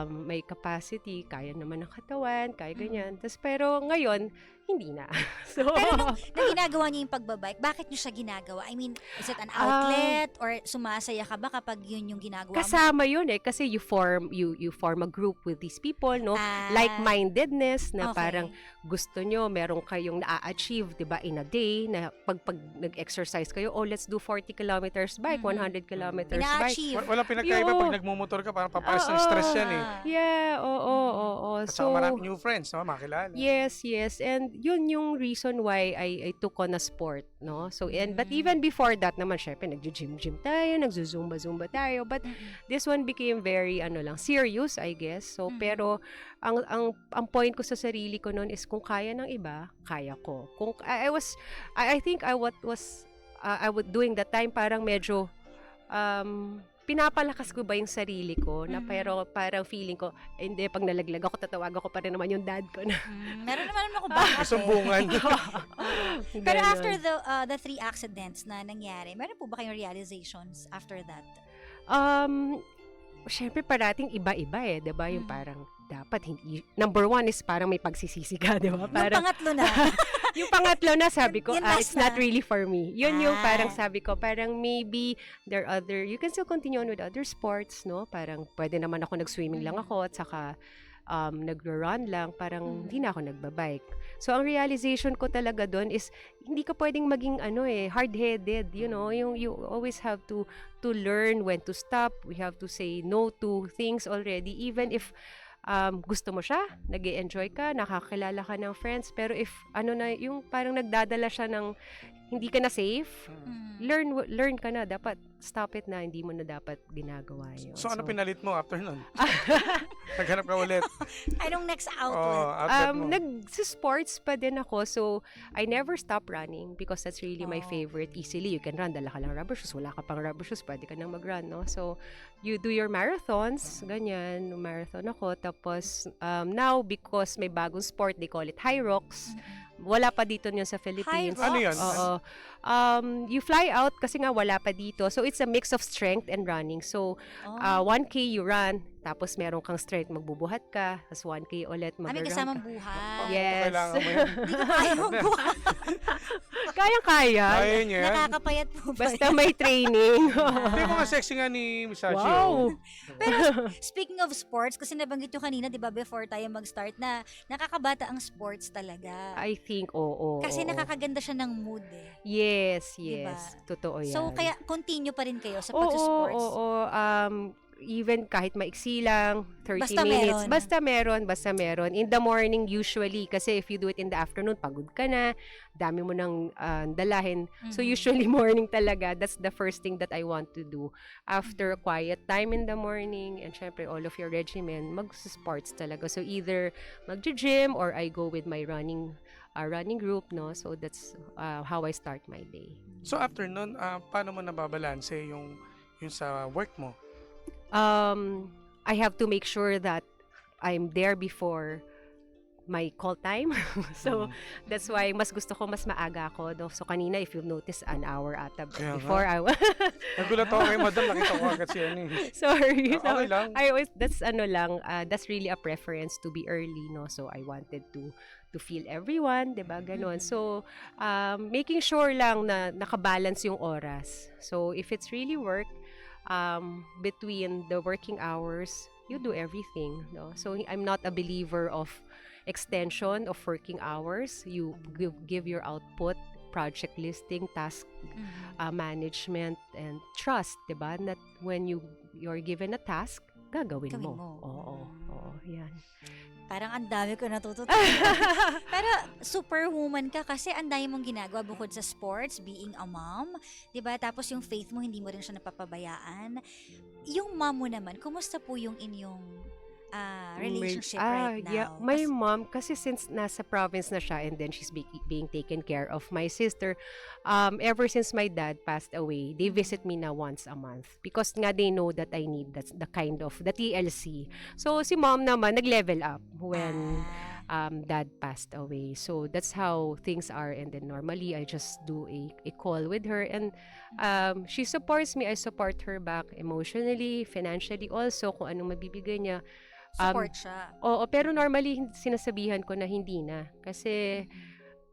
may capacity, kaya naman ng katawan, kaya ganyan. Pero ngayon, hindi na. So, Pero nung ginagawa niyo yung pagbabike, bakit niyo siya ginagawa? I mean, is it an outlet or sumasaya ka ba kapag yun yung ginagawa mo? kasama yun kasi you form a group with these people, no? Like-mindedness na Okay. parang gusto nyo, meron kayong na-achieve, 'di ba, in a day na pag nag-exercise kayo, let's do 40 kilometers bike, 100 kilometers bike. Ina-achieve. Walang pinagkaiba Yo. pag nagmumotor ka, parang paparas ng stress yan eh. Yeah, oo. At saka maraming new friends, makilala. Yes. And yun yung reason why I took on a sport, no? So, but even before that naman, syempre, nagjo-gym tayo, nagzo-zumba tayo. But this one became very, serious, I guess. So, pero, ang point ko sa sarili ko noon is kung kaya ng iba, kaya ko. Kung, I think I was doing that time, parang medyo, pinapalakas ko ba yung sarili ko na pero parang feeling ko hindi, pag nalaglag ako tatawagan ko pa rin naman yung dad ko na Meron naman ako bakit Sumbungan. Pero Ganon. after the 3 accidents na nangyari, meron po ba kayong realizations after that? syempre parating iba-iba 'di ba, yung parang dapat hindi, number 1 is parang may pagsisisi ka, 'di ba, Yung parang pangatlo na. yung pangatlo na sabi ko, Yung last it's not na. really for me. Yun yung parang Ah. sabi ko, parang maybe there are other, you can still continue on with other sports, no? Parang pwede naman ako nag-swimming lang ako at saka nag-run lang, parang hindi na ako nagbabike. So, ang realization ko talaga doon is, hindi ka pwedeng maging hard-headed, you always have to learn when to stop. We have to say no to things already, even if gusto mo siya, nag-e-enjoy ka, nakakilala ka ng friends, pero if yung parang nagdadala siya ng hindi ka na safe, learn ka na, dapat stop it na, hindi mo na dapat ginagawa yun. So, ano pinalit mo after nun? Naghanap ka ulit. Anong next outlet? Outlet mo. Nag-sports pa din ako, so I never stop running because that's really my favorite. Easily, you can run, dala ka lang rubber shoes, wala ka pang rubber shoes, pwede ka nang mag-run, no? So, you do your marathons, ganyan, marathon ako, tapos now, because may bagong sport, they call it High Rocks, wala pa dito yun sa Philippines. High Ano yan? Oo. You fly out kasi nga wala pa dito. So, it's a mix of strength and running. So, 1K you run, tapos meron kang strength, magbubuhat ka, tapos 1K ulit, May mag-run kasamang ka. buhay. Yes. Kailangan mo yan. Hindi ko kaya magbuhay. Kaya. Kaya niya yan. Nakakapayat po ba Basta yan? may training. Hindi mo nga sexy nga ni Misashi. Wow. Pero speaking of sports, kasi nabanggit nyo kanina, di ba, before tayo mag-start na nakakabata ang sports talaga. I think, oo. Kasi oo. nakakaganda siya ng mood eh. Yes. Diba? Totoo yan. So, kaya continue pa rin kayo sa Oo, pag-sports. oo. Even kahit maiksi lang, 30 Basta minutes. meron. Basta meron. In the morning, usually, kasi if you do it in the afternoon, pagod ka na, dami mo nang dalahin. So, usually morning talaga, that's the first thing that I want to do. After a quiet time in the morning, and syempre, all of your regimen, mag-sports talaga. So, either mag-gym or I go with my running group, no? So, that's how I start my day. So, after nun, paano mo nababalanse yung sa work mo? I have to make sure that I'm there before my call time. So, that's why mas gusto ko mas maaga ako. No? So, kanina, if you'll notice, an hour ata Kaya before nga. I Nagulat ako kay madam, nakita ko agad siya ni. Sorry. Okay lang. I always, that's really a preference to be early, no? So, I wanted to feel everyone, 'di ba? Ganon. So, making sure lang na nakabalance yung oras. So, if it's really work, between the working hours, you do everything, no? So, I'm not a believer of extension of working hours. You give your output, project listing, task management, and trust, 'di ba? That when you're given a task, gagawin Gawin mo. mo. Oo, yan. Parang ang dami ko natutunan. Pero superwoman ka kasi ang dami mong ginagawa bukod sa sports, being a mom, 'di ba? Tapos yung faith mo hindi mo rin siya napapabayaan. Yung mom mo naman, kumusta po yung inyong relationship right now? Yeah, my mom, kasi since nasa province na siya and then she's being taken care of my sister, ever since my dad passed away, they visit me na once a month because nga they know that I need the TLC. So si mom naman nag-level up when dad passed away. So that's how things are. And then normally I just do a call with her, and she supports me. I support her back emotionally, financially also, kung anong mabibigay niya. Support siya. Oo, pero normally sinasabihan ko na hindi na. Kasi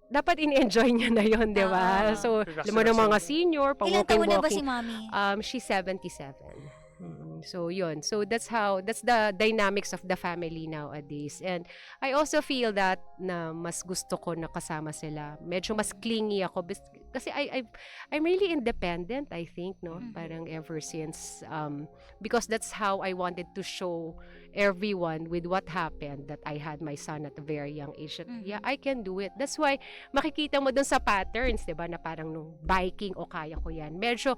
dapat in-enjoy niya na yon, di ba? So, alam mo ng mga senior, Ilang taon na ba si walking. Mommy? She's 77. So, yun. So, that's the dynamics of the family nowadays. And I also feel that na mas gusto ko na kasama sila. Medyo mas clingy ako. Kasi I'm really independent, I think, no? Parang ever since. Because that's how I wanted to show everyone with what happened that I had my son at a very young age. That, yeah, I can do it. That's why makikita mo dun sa patterns, 'di ba, na parang nung biking o kaya ko 'yan. Medyo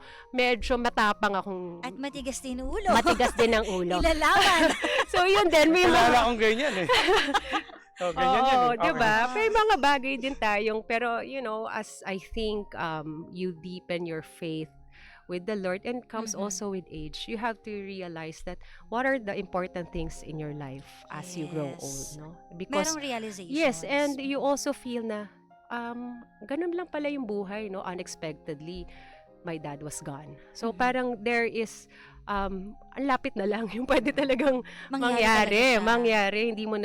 matapang akong At matigas din ulo. matigas din ang ulo. Ilalaban. So yun din may Kilala akong ganyan eh. Ganyan yan Oo, eh. di ba? May mga bagay din tayong, pero you know, as I think you deepen your faith with the Lord, and comes also with age, you have to realize that what are the important things in your life as you grow old, no? Because Merong realizations. yes, and you also feel na ganun lang pala yung buhay, no? Unexpectedly, my dad was gone. So parang there is ang lapit na lang yung pwede talagang mangyari. Hindi mo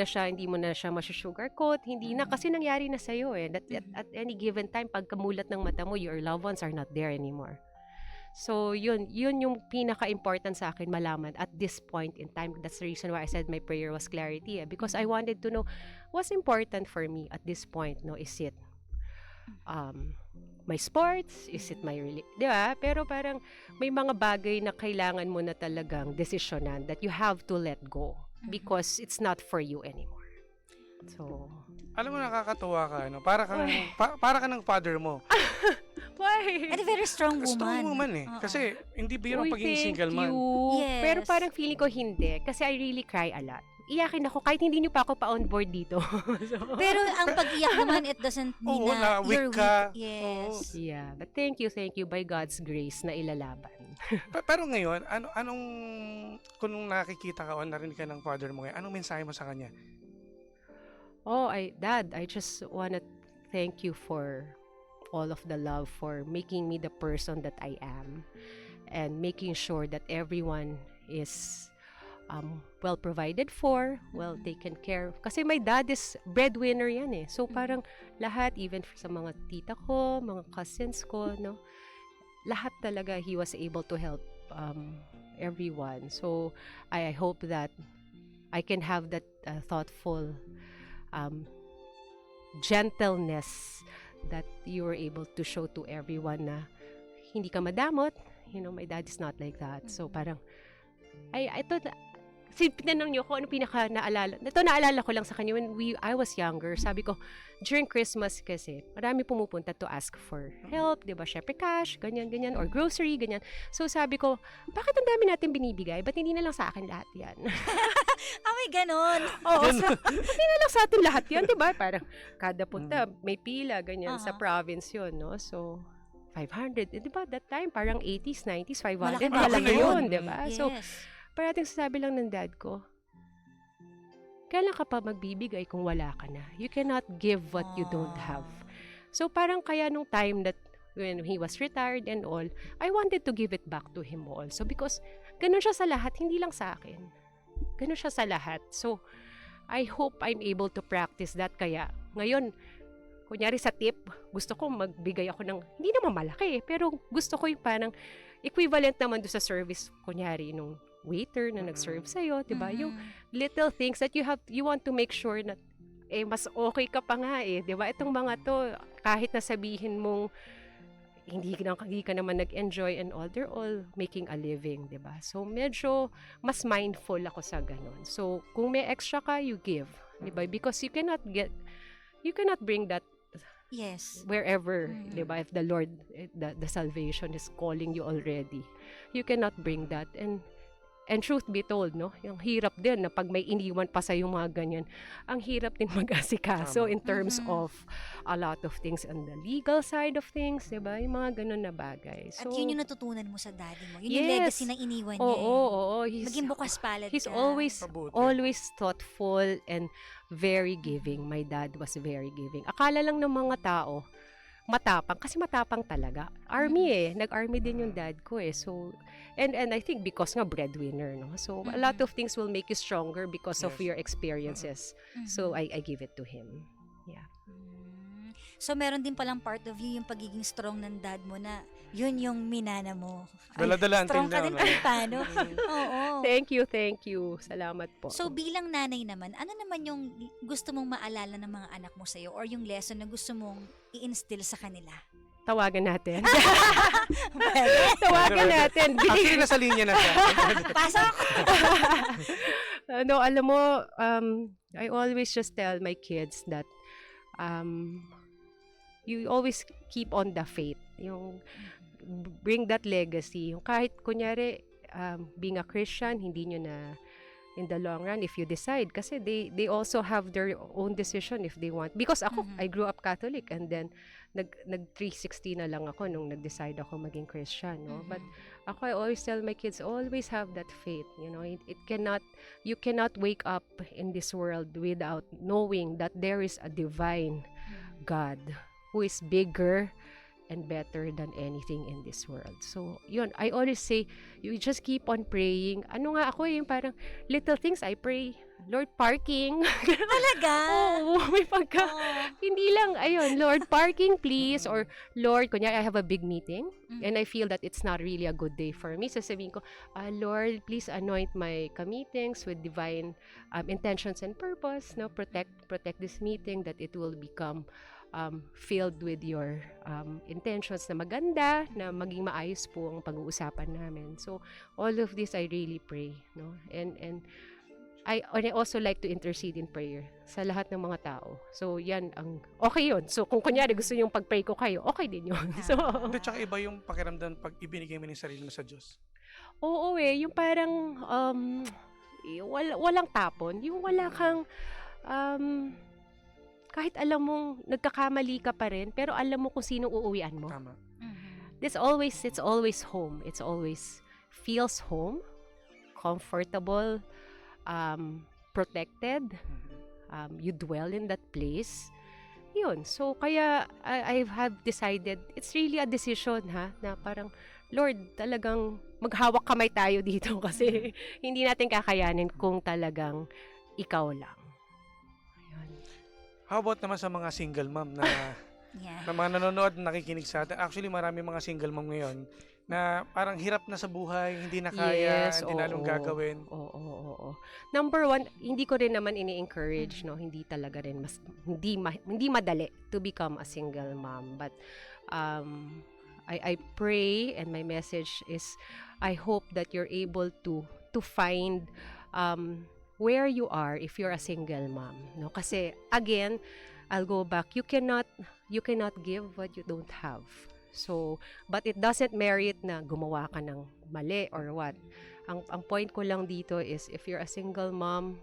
na siya ma-sugarcoat, hindi na kasi nangyari na sa iyo eh. That at any given time, pag kamulat ng mata mo, your loved ones are not there anymore. So, yun yung pinaka-important sa akin malaman at this point in time. That's the reason why I said my prayer was clarity. Because I wanted to know what's important for me at this point. No, is it my sports? Is it my di ba? Pero parang may mga bagay na kailangan mo na talagang desisyonan that you have to let go because it's not for you anymore. So, alam mo, nakakatuwa ka, no? Para ka ng father mo. Why? And a very strong woman. Strong woman eh. Kasi hindi biro pagiging single man. Yes. Pero parang feeling ko hindi. Kasi I really cry a lot. Iyakin ako kahit hindi niyo pa ako pa on board dito. Pero ang pag-iyak naman, it doesn't mean Oo, na weak you're ka. weak. Yes. Yeah, but thank you by God's grace na ilalaban. Pero ngayon, anong kung nakikita ka o narinig ka ng father mo ngayon, anong mensahe mo sa kanya? Dad, I just wanna thank you for all of the love, for making me the person that I am, and making sure that everyone is well provided for, well taken care of. Kasi my dad is breadwinner yan eh. So parang lahat, even sa mga tita ko, mga cousins ko, no, lahat talaga he was able to help everyone. So I hope that I can have that thoughtful gentleness that you were able to show to everyone na hindi ka madamot. You know, my dad is not like that. So parang tinanong niyo ko ano pinaka naalala. Ito naalala ko lang sa kanya when I was younger. Sabi ko, during Christmas kasi, marami pumupunta to ask for help, 'di ba? Syempre cash, ganyan, or grocery, ganyan. So sabi ko, bakit ang dami natin binibigay? Ba't hindi na lang sa akin lahat 'yan? May ganon. Oo, hindi na lang sa atin lahat 'yan, 'di ba? Parang kada punta may pila, ganyan sa province 'yon, no? So 500, 'di ba? That time parang 80s, 90s, 500 Malaki yun, 'di ba? Yes. So parating sasabi lang ng dad ko, kailan ka pa magbibigay kung wala ka na? You cannot give what you don't have. So parang kaya nung time that when he was retired and all, I wanted to give it back to him also because ganun siya sa lahat, hindi lang sa akin. Ganun siya sa lahat. So I hope I'm able to practice that. Kaya ngayon, kunyari sa tip, gusto ko magbigay ako ng, hindi naman malaki, pero gusto ko yung parang equivalent naman doon sa service, kunyari nung waiter na nag-serve sa'yo, diba? Yung little things that you want to make sure na mas okay ka pa nga diba? Itong mga to, kahit na sabihin mong hindi ka naman nag-enjoy and all, they're all making a living, diba? So medyo mas mindful ako sa ganun. So kung may extra ka, you give, diba? Because you cannot bring that wherever, diba? If the Lord, the salvation is calling you already, you cannot bring that. And And truth be told, no, yung hirap din na pag may iniwan pa sa yung mga ganyan, ang hirap din mag-asikaso in terms of a lot of things on the legal side of things, diba? Yung mga ganun na bagay. At So, yun yung natutunan mo sa daddy mo. Yun yung yes. legacy na iniwan niya. Oo. Maging bukas palad He's ka. Mabuti. always thoughtful and very giving. My dad was very giving. Akala lang ng mga tao, matapang. Kasi matapang talaga. Army Nag-army din yung dad ko So, and I think because nga breadwinner, no? So, a lot of things will make you stronger because of Yes. your experiences. So, I give it to him. Yeah. So, meron din palang part of you yung pagiging strong ng dad mo na yun yung minana mo. Dala-dala Strong until ka din now, kahit paano. Oo. Thank you. Salamat po. So, bilang nanay naman, ano naman yung gusto mong maalala ng mga anak mo sa'yo or yung lesson na gusto mong i-instill sa kanila? Tawagan natin. Pwede. Tawagan natin. Actually, nasa linya na siya. Pasok! Alam mo, I always just tell my kids that you always keep on the faith. Yung bring that legacy. Yung kahit kunyari, being a Christian, hindi nyo na in the long run if you decide. Kasi they also have their own decision if they want. Because ako, I grew up Catholic and then nag 360 na lang ako nung nag-decide ako maging Christian. No? But ako, I always tell my kids, always have that faith. You know, you cannot wake up in this world without knowing that there is a divine God who is bigger and better than anything in this world. So, yun, I always say, you just keep on praying. Ano nga ako yung parang little things I pray. Lord, parking. Talaga? Oo, may pagka. Hindi lang, ayun, Lord, parking please. Or, Lord, kunyari, I have a big meeting and I feel that it's not really a good day for me. Sasabihin ko, Lord, please anoint my ka-meetings with divine intentions and purpose. No? Protect this meeting that it will become filled with your intentions na maganda, na maging maayos po ang pag-uusapan namin. So, all of this I really pray, no? And I also like to intercede in prayer sa lahat ng mga tao. So, yan ang okay yun. So, kung kunyari gusto yung pag-pray ko kayo, okay din yun. So, Hindi, tsaka iba yung pakiramdam pag ibinigay mo ng sarili mo sa Diyos. oo yung parang walang tapon. Yung wala kang kahit alam mong nagkakamali ka pa rin, pero alam mo kung sino uuwian mo. Tama. It's always home. It's always feels home, comfortable, protected. You dwell in that place. Yun. So, kaya I have decided, it's really a decision na parang, Lord, talagang maghawak kamay tayo dito kasi hindi natin kakayanin kung talagang ikaw lang. How about naman sa mga single mom na Yeah. na mga nanonood, nakikinig sa atin? Actually, marami mga single mom ngayon na parang hirap na sa buhay, hindi na kaya, hindi na alam gagawin. Oo. Number one, hindi ko rin naman ini-encourage, no? Hindi talaga rin, hindi madali to become a single mom. But I pray, and my message is, I hope that you're able to find where you are if you're a single mom, no? Kasi again, I'll go back. You cannot give what you don't have. So, but it doesn't merit na gumawa ka ng mali or what. Ang point ko lang dito is if you're a single mom,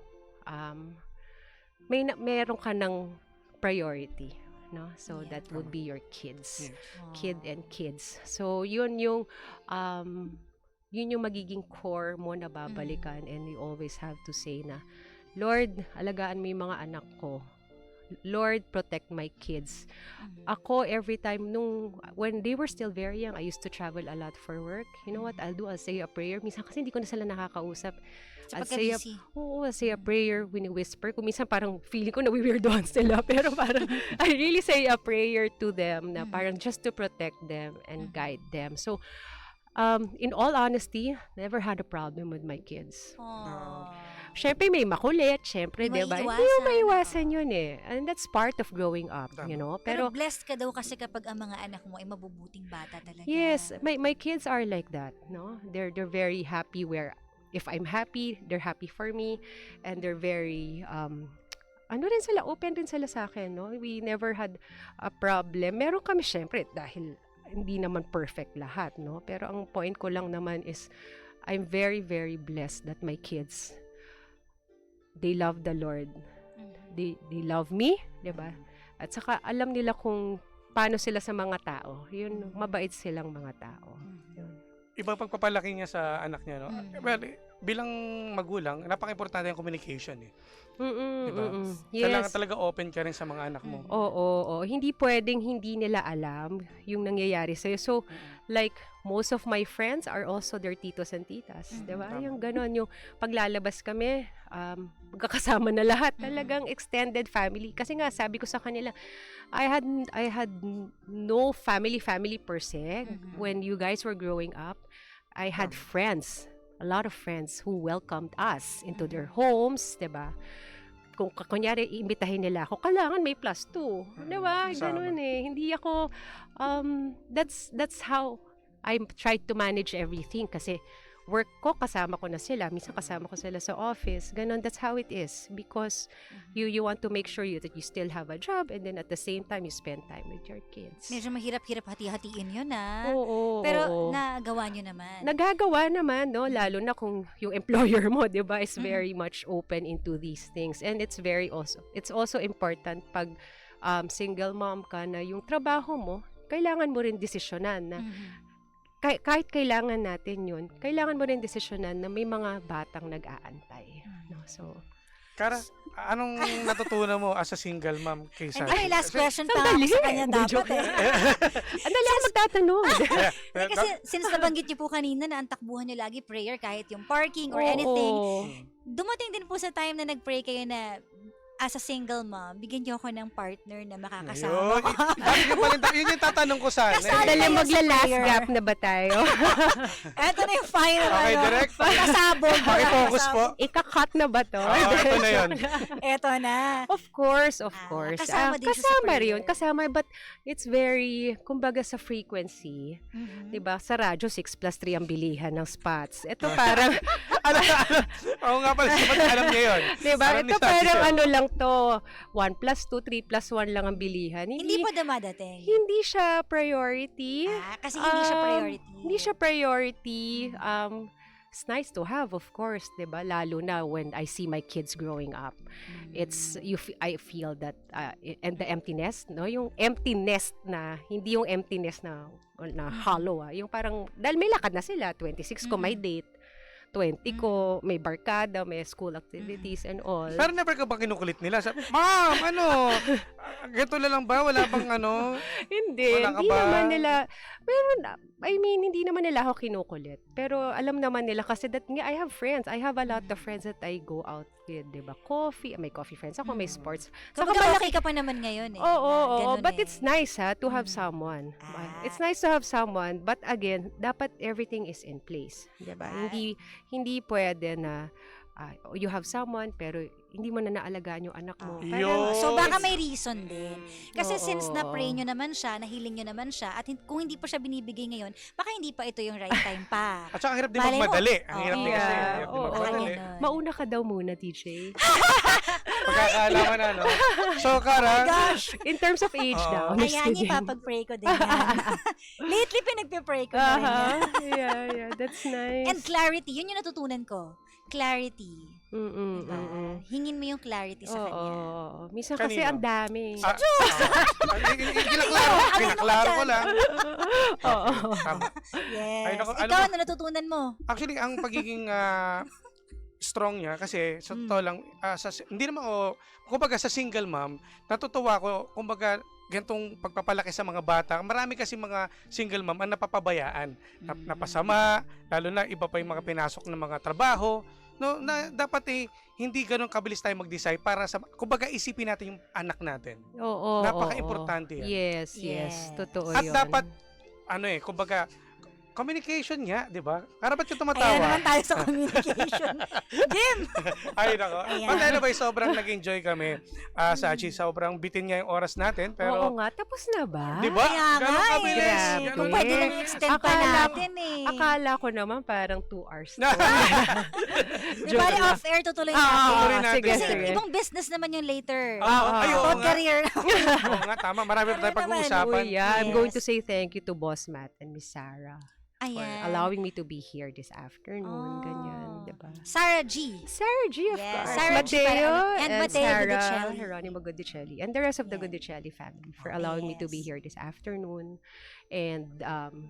meron ka ng priority, no? So that would be your kids. Kid and kids. So yun yung magiging core mo na babalikan, and you always have to say na, Lord, alagaan mo yung mga anak ko. Lord, protect my kids. Ako, every time, when they were still very young, I used to travel a lot for work. You know what I'll do? I'll say a prayer. Minsan kasi hindi ko na sila nakakausap. I'll say a prayer, wini-whisper. Kung minsan parang feeling ko nawi-weirdohan sila. Pero parang, I really say a prayer to them na parang just to protect them and guide them. So, in all honesty, never had a problem with my kids. Syempre may makulit, syempre, May diba? maiiwasan. Hindi mo maiwasan yun eh. And that's part of growing up, you know? Pero blessed ka daw kasi kapag ang mga anak mo ay mabubuting bata talaga. Yes, my kids are like that, no? They're very happy where if I'm happy, they're happy for me, and they're very rin sila, open din sila sa akin, no? We never had a problem. Meron kami syempre dahil hindi naman perfect lahat, no? Pero ang point ko lang naman is, I'm very, very blessed that my kids, they love the Lord. They love me, di ba? At saka alam nila kung paano sila sa mga tao. Yun, mabait silang mga tao. Yun. Ibang pagpapalaki niya sa anak niya, no? Well, bilang magulang, napaka-importante yung communication, eh. Diba? Yes. Kailangan talaga open ka rin sa mga anak mo. Oo. Hindi pwedeng hindi nila alam yung nangyayari sa'yo. So, like, most of my friends are also their titos and titas. Diba? Yung ganon, yung paglalabas kami, magkakasama na lahat. Talagang extended family. Kasi nga, sabi ko sa kanila, I had no family per se. When you guys were growing up, I had friends, a lot of friends who welcomed us into their homes, diba? Kung kunyari, iimbitahin nila ako, kailangan may +2. Diba? Ganun eh. Hindi ako, that's how I tried to manage everything. Kasi work ko, kasama ko na sila. Minsan kasama ko sila sa office. Ganun, that's how it is. Because you want to make sure that you still have a job and then at the same time, you spend time with your kids. Medyo mahirap-hirap hati-hatiin yun, ah. Oo. Pero nagawa nyo naman. Nagagawa naman, no? Lalo na kung yung employer mo, di ba, is very much open into these things. And it's also important pag single mom ka na yung trabaho mo, kailangan mo rin desisyonan na kahit kailangan natin yun, kailangan mo rin desisyonan na may mga batang nag-aantay. No? So, Kara, anong natutunan mo as a single mom kay Sandy? Ay, last question pa ako sa kanya dapat eh. Ang dali ako magtatanong. Kasi since nabanggit niyo po kanina na ang takbuhan niyo lagi prayer kahit yung parking or anything, dumating din po sa time na nag-pray kayo na as a single mom, bigyan niyo ako ng partner na makakasama ko. Yun yung tatanong ko sana. Dali magla-last gap na ba tayo? Eto na yung final. Okay, direct. Kasabog. Pakifocus po. Ika-cut na ba to? Ito na yun. Eto na. Of course. Kasama din siya sa Kasama prayer. rin. Kasama, but it's very, kumbaga sa frequency, diba? Sa radyo, 6+3 ang bilihan ng spots. Ito parang, Oo nga pala, alam niya yun. diba? Alam ni Ito Sandy parang yun. ano lang to, 1+2, 3+1 lang ang bilihan. Hindi pa dumadating. Hindi siya priority. Kasi hindi siya priority. Hindi siya priority. It's nice to have, of course, 'di ba? Lalo na when I see my kids growing up. I feel that and the emptiness, no? Yung emptiness na hindi yung emptiness na hollow, yung parang dahil may lakad na sila, 26 ko may date. 20 ko, may barkada, may school activities and all. Pero never ka ba kinukulit nila? Ma'am, ganito na lang ba? Wala bang Hindi, Wala ka hindi ba? naman nila, hindi naman nila ako kinukulit. Pero alam naman nila kasi that I have friends. I have a lot of friends that I go out with, diba? May coffee friends ako, may sports. Saka malaki ka pa naman ngayon eh. Oo. But it's nice to have someone. It's nice to have someone, but again, dapat everything is in place, diba? Hindi pwede na you have someone pero hindi mo na naalagaan yung anak mo. So baka may reason din. Kasi Oo. since na-pray nyo naman siya, nahiling nyo naman siya, at kung hindi pa siya binibigay ngayon, baka hindi pa ito yung right time pa. At saka hirap din Malay mo. magmadali. Ang hirap din kasi. Yeah. Hirap din Oo. magmadali. Ganun. Mauna ka daw muna, DJ. Pagkakaalaman na, no? So, Kara, In terms of age daw. I'm just Ayan, kidding. ipapag-pray ko din yan. Lately, pinagpe-pray ko na rin yan. Yeah, that's nice. And clarity, yun yung natutunan ko. Clarity. Mm-mm. Hingin mo yung clarity sa kanya. Oo. Minsan kasi Kanino? ang dami. Kinaklaro ko lang. Oo. Tama. Yes. Ay, naku, alam Ikaw, mo- ano natutunan mo? Actually, ang pagiging strong niya, kasi sa totoo lang, hindi naman ako, kumbaga sa single mom, natutuwa ko, kumbaga, ganitong pagpapalaki sa mga bata. Marami kasi mga single mom ang napapabayaan, napasama, lalo na iba pa yung mga pinasok ng mga trabaho, no, na dapat hindi ganun kabilis tayo mag-decide para sa, kumbaga isipin natin yung anak natin. Oo. Napaka-importante yan. Yes. Totoo At yun. dapat, kumbaga, Communication nga, di ba? Karapat ka Ayan tumatawa. naman tayo sa communication. Jim! Ay, nako. Ayan. But anyway, sobrang nag-enjoy kami. Sachi, sobrang bitin nga yung oras natin. Oo Pero, nga, tapos na ba? di ba? Kaya nga Ganun kabilis. eh. Grabe. Kung pwede lang i-extend pa Akala- natin eh. Akala ko naman parang 2 hours. na. Di ba, off-air tutuloy Oo, natin. tuloy natin. sige, Kasi sige. ibang business naman yung later. Ay, oo About nga. career. Oo nga, tama. Marami pa tayong pag-uusapan. Uy, yeah, I'm going to Yes. say thank you to Boss Matt and Miss Sarah for Ayan. allowing me to be here this afternoon. Oh. Ganyan, diba? Sarah G. Sarah G, of Yes, course. Sarah G. Mateo And Mateo Sarah Gudicelli. Geronimo Gudicelli. And the rest of the Yeah. Gudicelli family for allowing me to be Yes. here this afternoon. And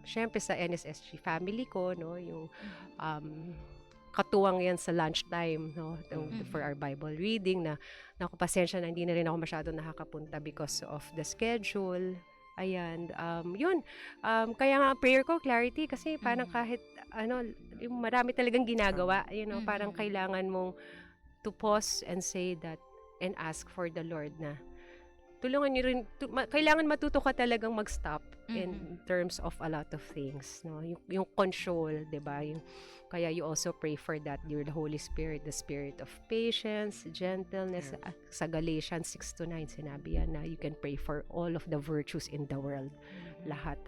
syempre sa NSSG family ko, no, yung katuwang yan sa lunchtime, no, for our Bible reading na naku, pasensya na hindi na rin ako masyado nakakapunta because of the schedule. Ayan, yun. Kaya nga prayer ko, clarity, kasi parang kahit, yung marami talagang ginagawa, parang kailangan mong to pause and say that and ask for the Lord na tulungan niyo rin, kailangan matuto ka talagang mag-stop in terms of a lot of things, no? Yung control, 'di ba? Kaya you also pray for that, your Holy Spirit, the spirit of patience, gentleness. Sa Galatians 6-9 sinabi yan na you can pray for all of the virtues in the world. Lahat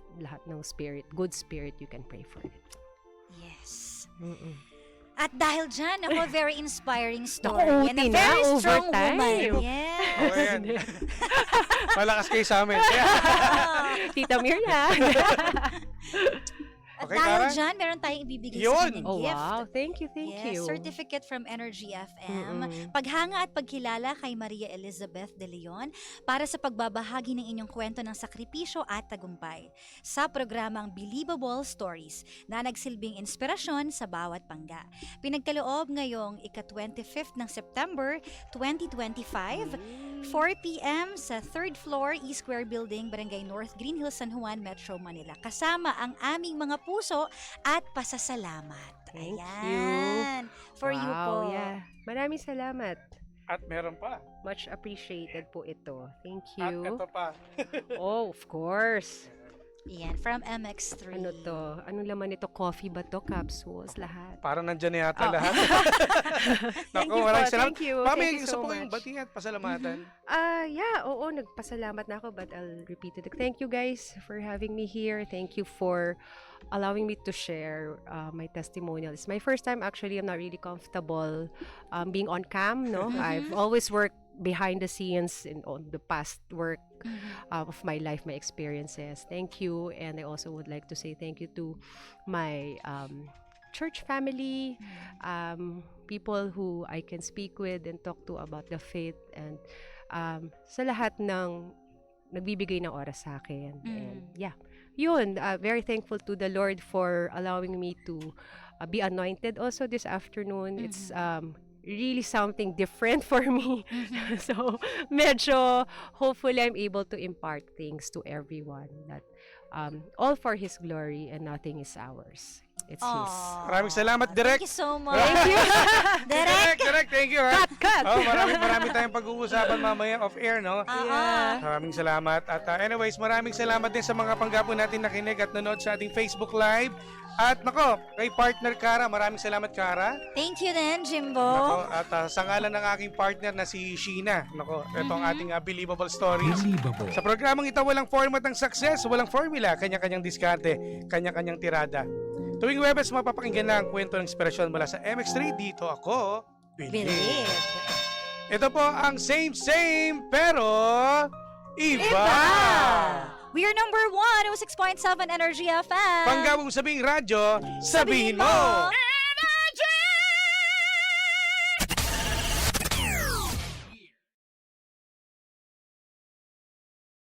ng spirit, good spirit, you can pray for it. Yes. At dahil dyan, ako, very inspiring story. Naku, And a uti na, very strong overtime. woman. Yes. Oo, yan. Malakas kayo sa amin. Tita Mirna. At Okay, dahil Kara? dyan, meron tayong ibibigay Yun. sa kanyang Oh, gift. wow. Thank you, thank Yes, you. certificate from Energy FM. Paghanga at pagkilala kay Maria Elizabeth de Leon para sa pagbabahagi ng inyong kwento ng sakripisyo at tagumpay sa programang Believable Stories na nagsilbing inspirasyon sa bawat pangga. Pinagkaloob ngayong ika-25 ng September 2025, 4 p.m. sa 3rd floor E-Square Building, Barangay North, Green Hills, San Juan, Metro Manila. Kasama ang aming mga puso at pasasalamat. Thank Ayan. For you po. Wow, yeah. Maraming salamat. At meron pa. Much appreciated po ito. Thank At you. ito pa. Oh, of course. Ayan, from MX3. Ano to? Anong laman ito? Coffee ba to? Capsules? Lahat? Parang nandyan na yata Oh. lahat. Thank Naku, you po. maraming salamat. Thank you. Mami, Thank you gusto so po yung much. bati at pasalamatan. Yeah, oo, nagpasalamat na ako but I'll repeat it. Thank you guys for having me here. Thank you for allowing me to share my testimonial. It's my first time actually. I'm not really comfortable being on cam, no? I've always worked behind the scenes in on the past work of my life, my experiences. Thank you. And I also would like to say thank you to my church family, people who I can speak with and talk to about the faith, and sa lahat ng nagbibigay ng oras sa akin. And yeah, yun, very thankful to the Lord for allowing me to be anointed also this afternoon. It's really something different for me. So, medyo hopefully I'm able to impart things to everyone that all for His glory and nothing is ours. It's His. Maraming salamat, Direk. Thank you so much. Thank you. Direk, thank you. Ha? Cut. Oh, marami tayong pag-uusapan mamaya off-air, no? Yeah. Maraming salamat. At anyways, maraming salamat din sa mga panggapo natin nakinig at nanood sa ating Facebook Live. At nako, kay partner Kara, maraming salamat, Kara. Thank you din, Jimbo. Nako, at sa ngalan ng aking partner na si Sheena, nako, ito ang ating Believable Stories. Believable. Sa programang ito, walang format ng success, walang formula, kanya-kanyang diskarte, kanya-kanyang tirada. Tuwing Webes, mapapakinggan na ang kwento ng inspirasyon mula sa MX3. Dito ako, Believe. Ito po ang same, pero iba. We are number 1, 6.7 Energy FM. Panggawang sabing radyo, sabihin mo.